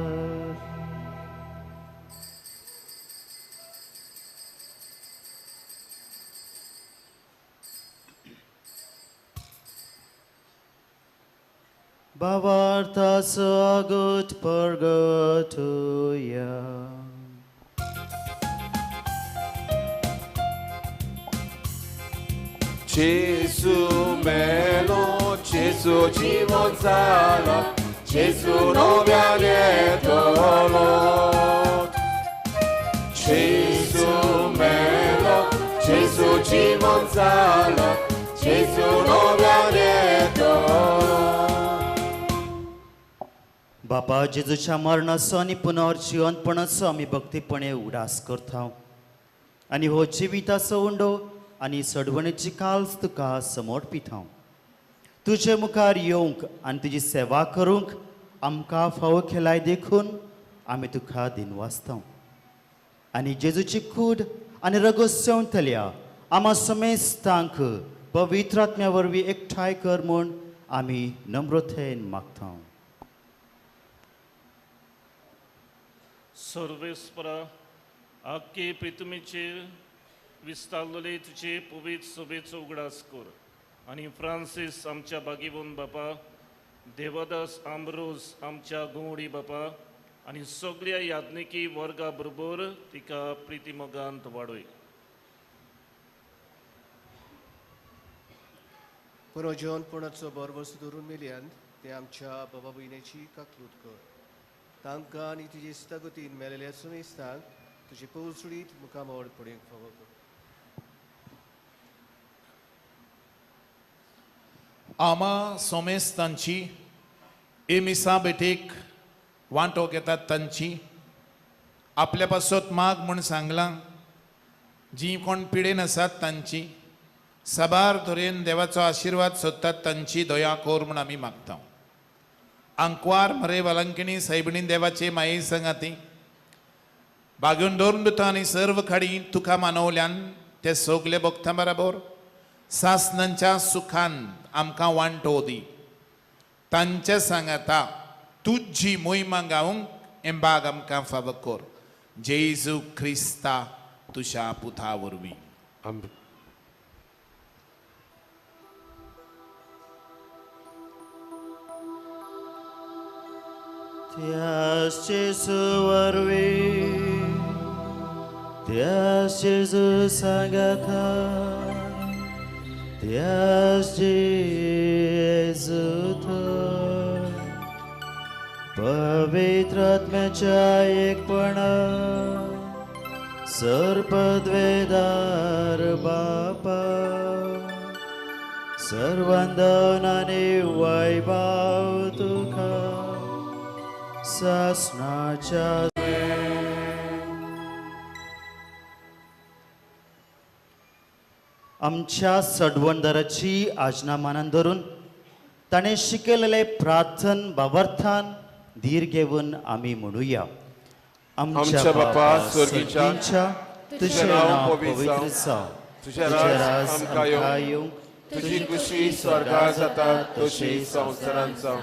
भावार्थास अगुट परगटुया Gesù melo, Gesù জীবন জালো, Gesù নব্যানে তোলো। Gesù melo, Gesù জীবন জালো, Gesù नव्याने তোলো। बापा जेजूच्या मरणाचो आनी पुनर्जीवनपणाचो आमी भक्तीपणे उडास करता आनी हो जिविताचो उंडो आनी सडवणेची काल्स तुका समर्पीत हांव तुजे मुखार येवंक आनी तुजी सेवा करूंक आमकां फावो केलाय देखून आमी तुका दिनवासता आनी जेजूची कूड आनी रगत सेवतल्या आमा समेस्तांक पवित्र आत्म्या वरवीं एकठांय कर म्हूण आमी नम्रतेन मागता सर्वेस्परा आख्खे पृथ्वीचेर विस्तारलेले तुझे पवित्र सभेचो उगडास कर आनी फ्रांसीस आमच्या बागीवन बापा देवदास आंब्रोज आमच्या गोवडी बापा आनी सगळ्या याज्ञिकी वर्गा बरोबर तिका प्रितीमोगांत वाडय पुनर्जीवनपणाचो बरवस धरून मेल्यान ते आमच्या बाबा भयणीची काकलूत कर तांकां आनी तुजे इश्टागतीन मेलेल्या सुमेस्तांक तुजे पौसुडीत मुखामोड पडूंक फावो कर आमा सोमेस्तांची ए मिसा बेटेक वांटो घेतात तांची आपल्या पासत माग म्हूण सांगलां जी कोण पिडेन आसात तांची सबार तरेन देवाचो आशिर्वाद सोदतात तांची दया कोर म्हूण आमी मागता अंकवार मरे वालंकिणी सायबिणी देवाचे माये संगाती बागून दोन आनी सर्व खाडी तुका मानवल्यान ते सगले भक्तां बरोबर सासनांच्या सुखान आमकां वांटो दी तांचे सांगाता तुजी मोहिमा गावंक हें बाग आमकां फावो कर जेजू क्रिस्ता तुज्या पुता वरवीं आमेन. त्याच जेजू वरवीं त्याच जेजू सांगाता त्याच जेजू थंय पवित्र आत्म्याच्या एकपणान सर्पद्वेदार बापा सर्वंदन आणि वैभव तुका सासनाच्या आमच्या सडवंदराची आज्ञा मानान धरून ताणे शिकलेले प्रार्थन भावार्थान धीर घेऊन आम्ही म्हणूया. आमच्या बापा स्वर्गीच्या तुझे नाव पवित्र जावं, तुझे राज आमकां येवं, तुझी कुशी स्वर्गा जाता तशी संवसारांत जावं.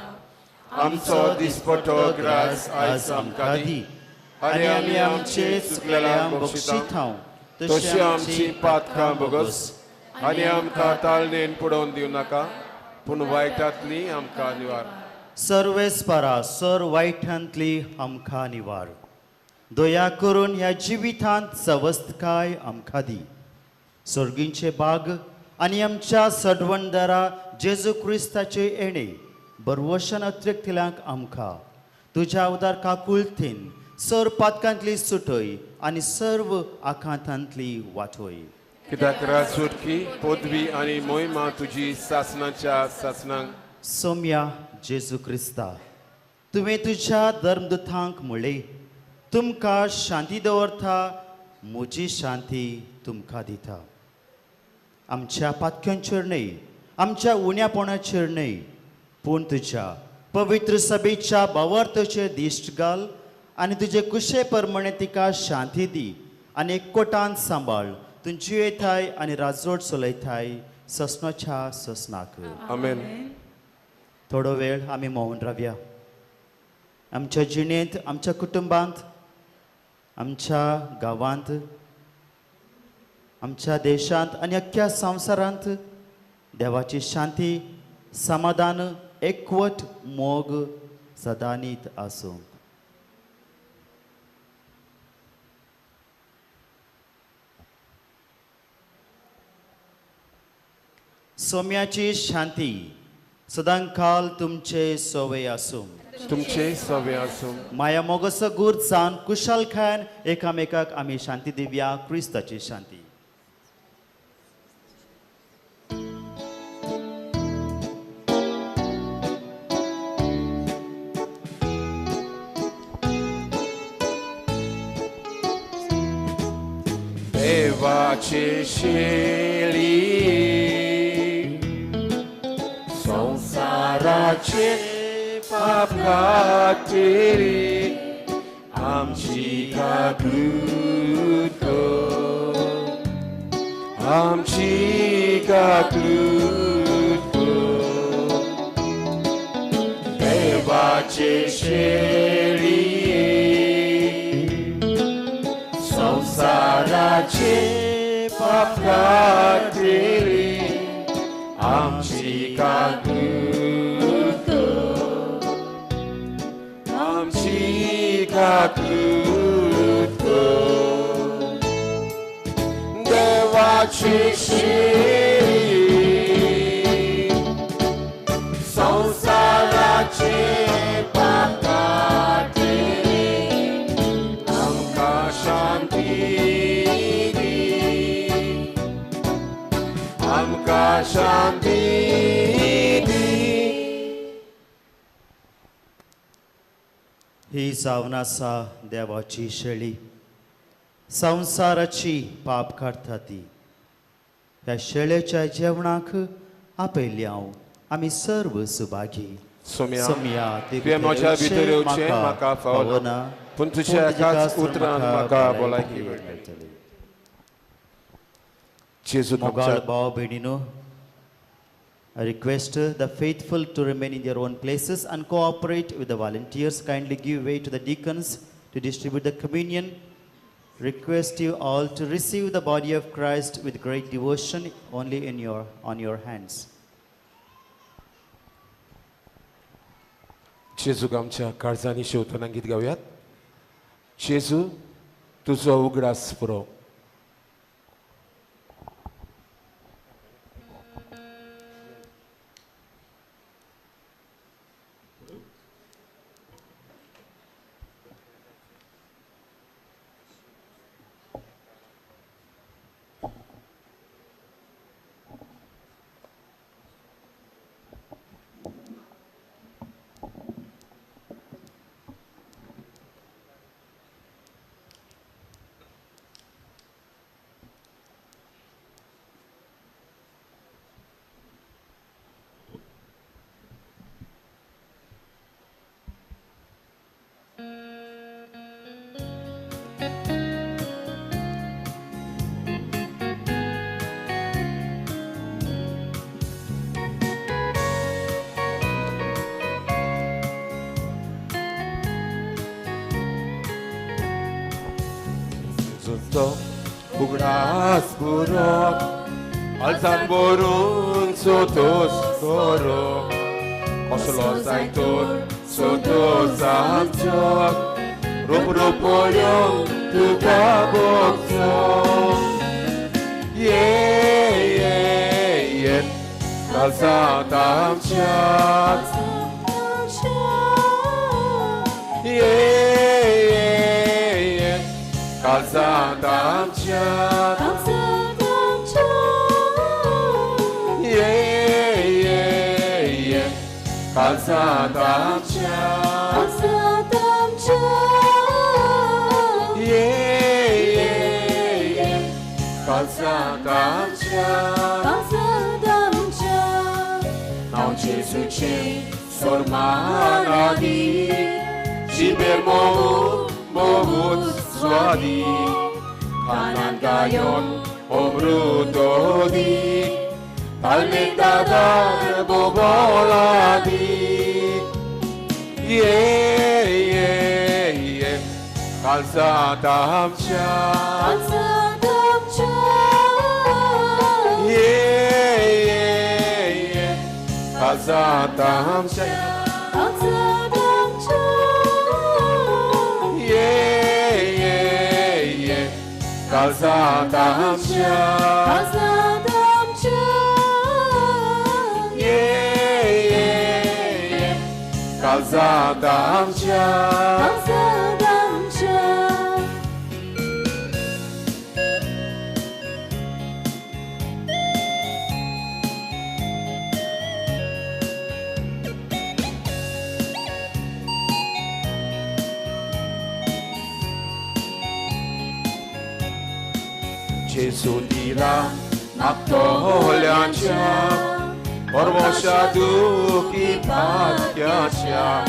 आमचो दिसपटो ग्रास आयज आमकां दी आनी आमी आमचे चुकलेल्यांक बक्षितां तशी आमची पातकां बोगस आनी आमकां ताळणेन पडोवन दिवं नाका पूण वायटांतली आमकां निवार. सर्वेस्परा सर वायटांतली आमकां निवार. दया करून ह्या जिवितांत सवस्थकाय आमकां दी. सर्गींचे बाग आनी आमच्या सडवंदरा जेजू क्रिस्ताचे येणे बरवशन अत्रेक्तिल्यांक आमकां तुज्या उदार काकुळतीन सर पातकांतली सुटय आनी सर्व आखांतांतली वाटोय. कित्याक राज सुटकी पदवी आनी मोहिमा तुजी सासनाच्या सासनांक. सौम्या जेजू क्रिस्ता तुवें तुज्या धर्मदुतांक म्हणलें तुमकां शांती दवरता, म्हजी शांती तुमकां दिता. आमच्या पातक्यांचेर न्हय, आमच्या उण्यापणाचेर न्हय, पूण तुज्या पवित्र सभेच्या भावार्थाचेर दिश्ट घाल आनी तुजे कुशे प्रमाणे तिका शांती दी आनी एकवटान सांबाळ. तुमची येताय आनी राजवट चलयताय ससनाच्या ससनाक. आमेन. थोडो वेळ आमी मौन रावया. आमच्या जिणेंत, आमच्या कुटुंबांत, आमच्या गांवांत, आमच्या देशांत आनी अख्ख्या संवसारांत देवाची शांती, समाधान, एकवट, मोग सदांनीत आसूं. सौम्याची शांती सदांकाल तुमचे सोवे आसूं. तुमचे सवे आसूं. माया मोगस गूर जावन कुशलखान एकामेकाक आमी शांती दिवया. क्रिस्ताची शांती. देवाचे शेळी संसाराचे पाप खातीर आमची काकूट कर, आमची काकूट कर. देवाचे शेळी संसाराचे पाप खातीर आमची काकूट कर, आमची काकूट कर. देवाची शेळी संसाराचे पाप खातीर आमकां शांती दी, आमकां शांती दी. ही जावन आसा देवाची शेळी संवसाराची पाप काडटा ती. ह्या शेळेच्या जेवणाक आपयली हांव आमी सर्व सुभागी. सोम्या तुवें तुवें म्हज्या भितर येवचें म्हाका फावना, पूण तुज्या एकाच उतरान म्हाका भलायकी मेळटली. जेजू मोगाळ भाव भयणीनो, I request the faithful to remain in their own places and cooperate with the volunteers. Kindly give way to the deacons to distribute the communion. Request you all to receive the body of Christ with great devotion only on your hands. जेजूक आमच्या काळजांनी शेवतना गीत गावयात. जेजू तुजो उगडास पुरो. 또 우그라스 부럭 알산 보룬 소토스 도로 거슬러 사이톤 소토스 암적 루프루포령 두가 복성 예예예 가사 담착 예예예 가사 담착 예예예 가사 담착 예예예 가사 담착 나온 예수치 솔마나디 집에 모ut swadi kanan gayon omrutodi talmidadar boboladi yeah kalsa damcha yeah kalsa damcha 가사 담자 예예예 가사 담자 예수니라 낙돌량차 얼모샤두기 받야차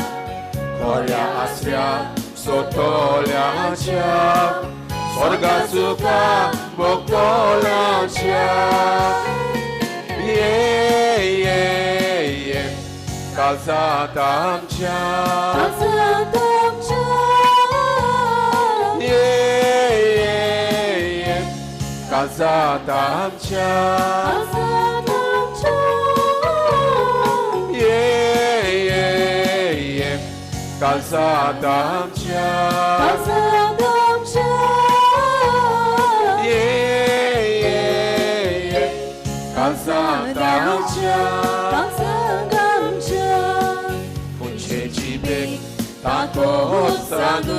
거랴 아스랴 소톨량차 소르가수가 목돌량차 예예예 가사 담차 가사 담차 예예예 가사 담차 예예예 가사 담차 본체 지백 다꽃사누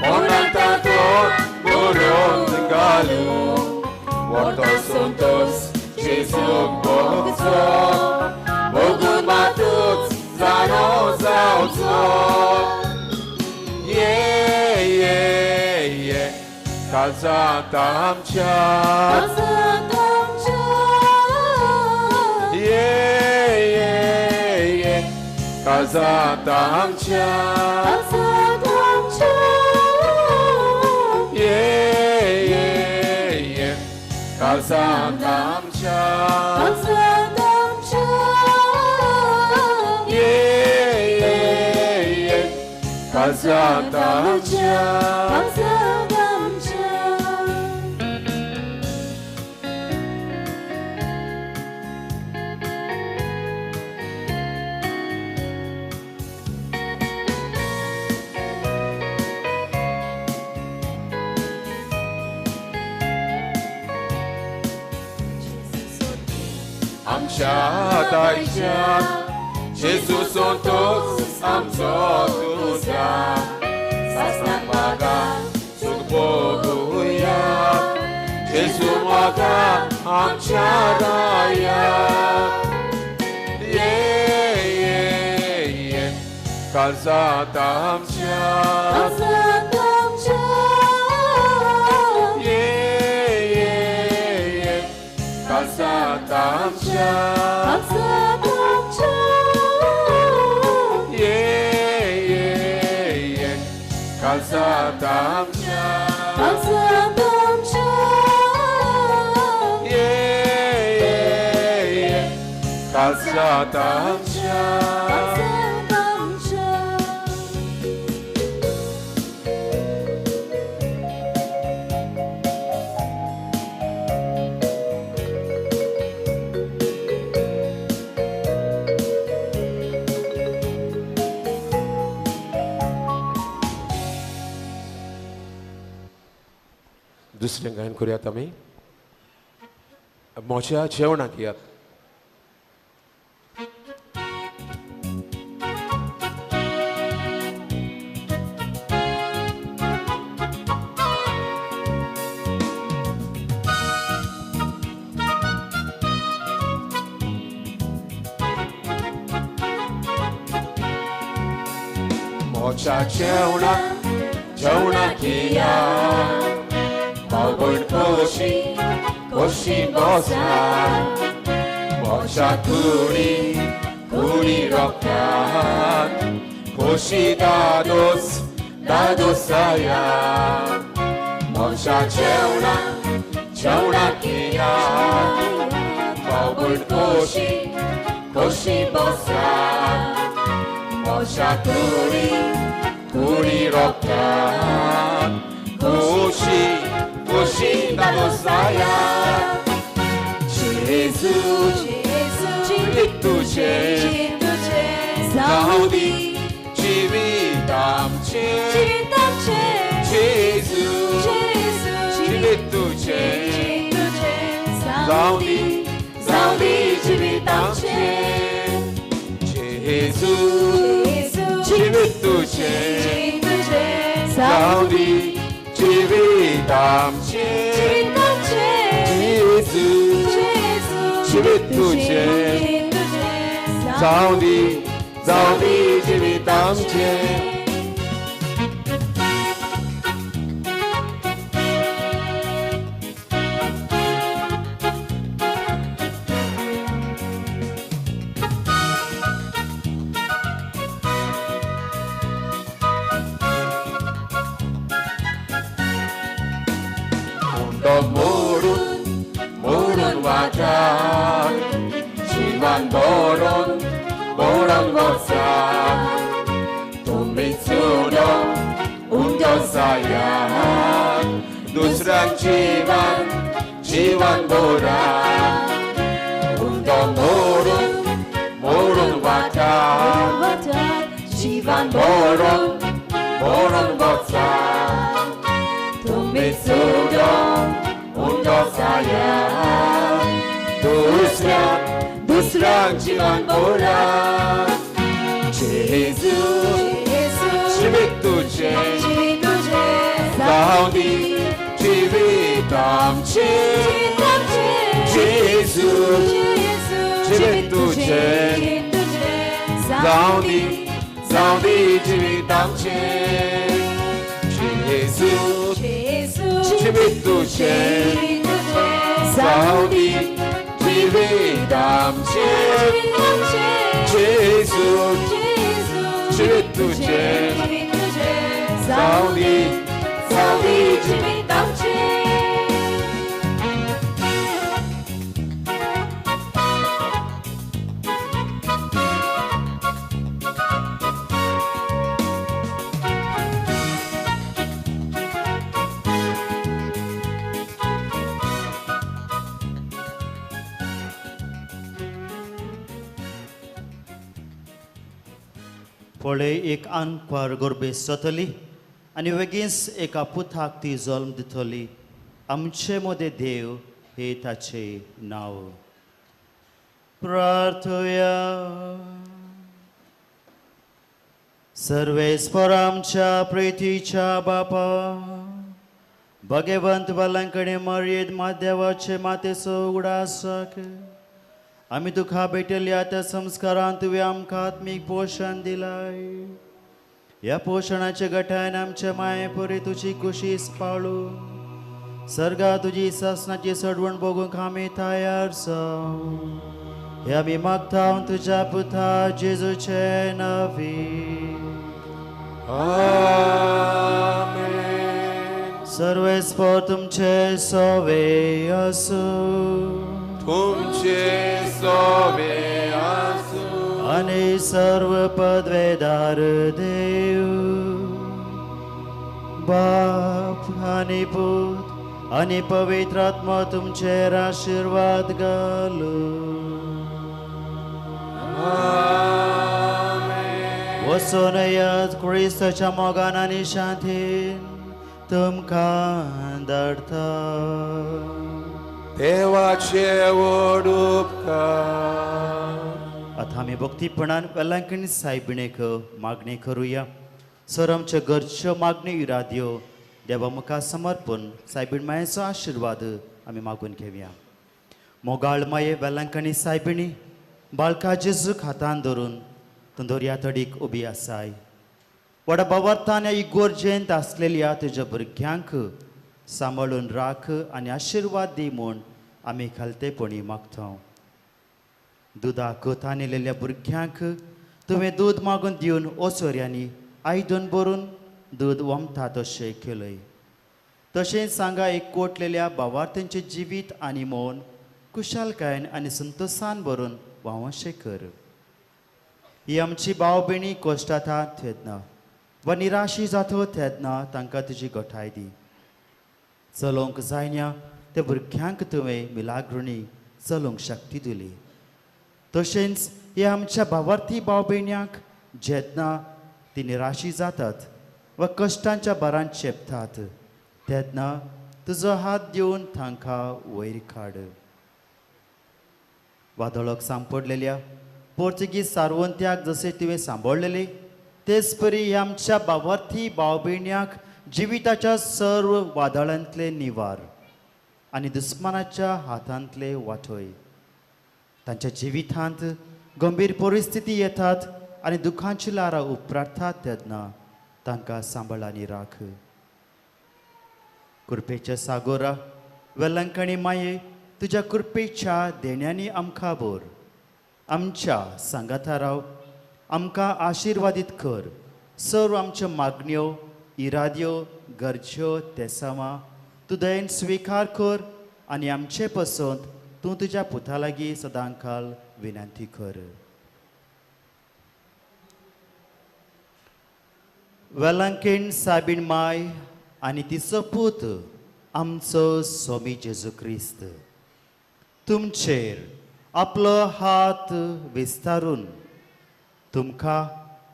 오난타도 무릎 등가루 워터손토스 제수 복소 모그마투 사노사우소 예예예 가사 담차 예예예 가사 담차 예예예 가사 담차 예예예 가사 담차 암샤다이샤 예수 손톱 암소두자 사상마가 수보구야 예수마가 암샤다야 예예예 가사 담차 예예예 가사 담차 예예예 가사 담차 예예예 가사 담차 दुसरें गायन करूयात आमी मोच्या जेवणाक यात मोच्या जेवणाक या भावभयण कशी बसतात मोच्या कुडी रोखतात कशी दादोसाया मोच्या जेवणाक या भावभयण कशी बसतात मोच्या कुडी रोखतात कशी दादोसाया जेजू तुझे जाऊ दी जिवीत आमचे जेजू तुझे जाऊ दी जिवीत आमचे जेजू तुझे जाऊ दी जिवीत आमचे जेजू तुझे जाऊ दी जिवीत आमचे 모른 와장 지만 모른 것사 돈미수로 운전사야 누스랑 지만 보라 운동 모른 와장 지만 모른 것사 돈미수로 운전사야 누스랑 지만 보라 제수 지윗 두제 사우디 지윗 담치 제수 지윗 두제 사우디 지윗 담치 제수 지윗 두제 사우디 지윗 담치 제수 지윗 두제 사우디 지윗 담치 फळे एक आनक्वार गोरबेस जातली आनी वेगीच एका पुताक ती जल्म दितली आमचे मोदे देव हे ताचे नाव प्रार्थया सर्वेस्पर आमच्या प्रितीच्या बापा भगवंत वालांकडे मर्याद माध्यवाचे मातेचो उगडासक आम्ही तुका भेटल्या त्या संस्कारांत तुवें आमकां आत्मीक पोशण दिलाय ह्या पोशणाच्या गटान आमच्या माये परी तुजी कुशीस पाळू सर्गा तुजी सासनाची सडवण बघूंक आमी तयार हे आमी मागता तुझ्या पुता जेजूचे नावी आमेन सर्वेस्पर तुमचे सवे असू तुमचे सोबे आसू आणि सर्व पदवेदार देव बाप आणि पूत आणि पवित्र आत्मा तुमचेर आशीर्वाद घालू वचून येत क्रिस्ताच्या मोगान आणि शांतीन तुमकां धाडटा. देवाचे व्हड उपकार. आता आमी भक्तीपणान वेलांकणी सायबिणेक मागणी करुया. सर आमच्या घरच्यो मागण्यो इराद्यो देवा मुखार समर्पण सायबीण मायेचो आशिर्वाद आमी मागून घेवया. मोगाळ माये वेलांकणी सायबिणी बाळका जेजूक हातान धरून तूं दर्या तडीक उबी आसाय. व्हडा बावार्थान ह्या इगोर्जेंत आसलेल्या तुज्या भुरग्यांक सांबाळून राख आनी आशिर्वाद दी म्हूण आमी खालतेपणी मागता. दुदाक कोतान येलेल्या भुरग्यांक तुवें दूद मागून दिवन ओसोऱ्यांनी आयदन भरून दूद वमता तशें केलय. तशेंच सांगा एकवटलेल्या भावार्थांचें जिवीत आनी मोन कुशालकायेन आनी संतोशान भरून वावशें कर. ही आमची भाव भयणी कोश्टाता तेदना वा निराशी जातो तेदना तांकां तुजी घोटाय दी. चलोवंक जायन्या त्या भुरग्यांक तुवें मिलाग्रुणी चलोवंक शक्ती दिली. तशेंच ह्या आमच्या भावार्थी भाव भयण्यांक जेन्ना ती निराशी जातात वा कश्टांच्या भारांत शेपतात तेन्ना तुजो हात दिवन तांकां वयर काड. वादळाक सांपडलेल्या पोर्तुगीज सारवंत्याक जशें तुवें सांबाळलेले तेच परी ह्या आमच्या भावार्थी भाव भयण्यांक जिविताच्या सर्व वादळांतले निवार आनी दुस्मानाच्या हातांतले वाटय. तांच्या जिवितांत गंभीर परिस्थिती येतात आनी दुखांची लारां उपरार्थतात तेन्ना तांकां सांबाळ आनी राख. कृपेच्या सागोरा वेलांकणी माये तुज्या कृपेच्या देण्यांनी आमकां भर. आमच्या सांगाता राव. आमकां आशिर्वादीत कर. सर्व आमच्यो मागण्यो इराद्यो गरज्यो तेसावां तूं दयेन स्विकार कर आनी आमचे पसंत तूं तुज्या पुता लागीं सदांकाल विनंती कर. वेलांकण साबीण माय आनी तिचो पूत आमचो स्वामी जेजू क्रिस्त तुमचेर आपलो हात विस्तारून तुमकां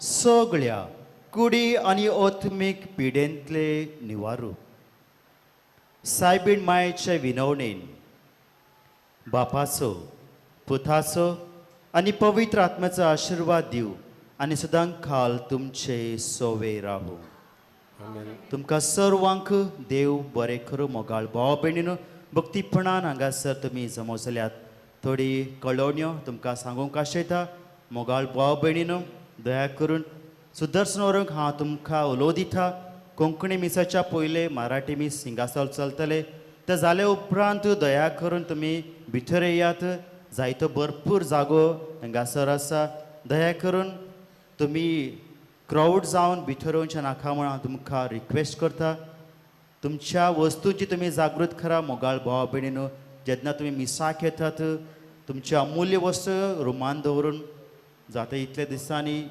सगळ्या कुडी आनी ओत्मीक पिडेंतले निवारू. सायबीण मायेच्या विनवणेन बापाचो पुताचो आनी पवित्र आत्म्याचो आशिर्वाद दिवं आनी सदांकाल तुमचे सोवे राहू. तुमकां सर्वांक देव बरें करूं. मोगाळ भाव भयणीनो भक्तीपणान हांगासर तुमी जमो जाल्यात थोडी कळोवण्यो तुमकां सांगूंक आशयता. मोगाळ भाव भयणीनो दया करून सुदर्शन वरूंक हांव तुमकां उलोव दिता. कोंकणी मिसाच्या पयले मराठी मीस हिंगासर चलतले. ते जाले उपरांत दया करून तुमी भितर येयात. जायतो भरपूर जागो हिंगासर आसा. दया करून तुमी क्रावड जावन भितर येवचे नाका म्हूण हांव तुमकां रिक्वेस्ट करता. तुमच्या वस्तूंची तुमी जागृत करा. मोगाळ भाव भयणीनो जेन्ना तुमी मिसाक येतात तुमची अमूल्य वस्तू रुमान दवरून जाता इतल्या दिसांनी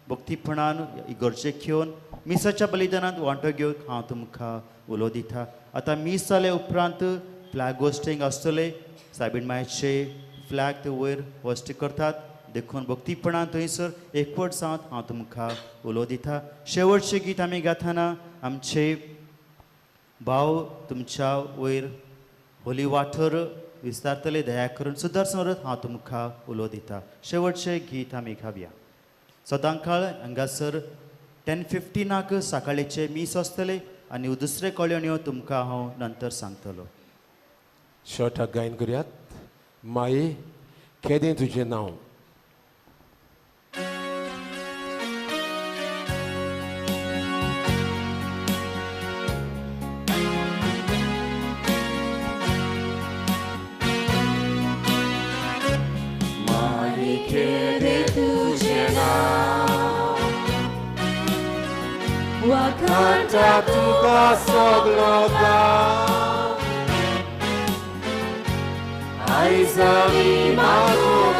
भक्तीपणान इगर्जेक घेवन मिसाच्या बलिदानांत वांटो घेवंक हांव तुमकां उलोव दिता. आतां मीस जाले उपरांत फ्लॅग होस्टींग आसतलें. सायबीण मायेचे फ्लॅग ते वयर होस्ट करतात. देखून भक्तीपणान थंयसर एकवट जावन हांव तुमकां उलोव दिता. शेवटचें गीत आमी गातना आमचे भाव तुमच्या वयर होली वाटर विस्तारतले. दया करून सुदर्शन व्रत हांव तुमकां उलोव दिता. शेवटचें गीत आमी गावया. सदांकाळ हांगासर 10:15 सकाळीचे मीस आसतले आनी दुसरे कळयोण्यो तुमकां हांव नंतर सांगतलो. शॉर्टाक गायन करुयात. माये केदें तुजें नांव. Wakanta तुका सगलो गांव आयज आमी मागूं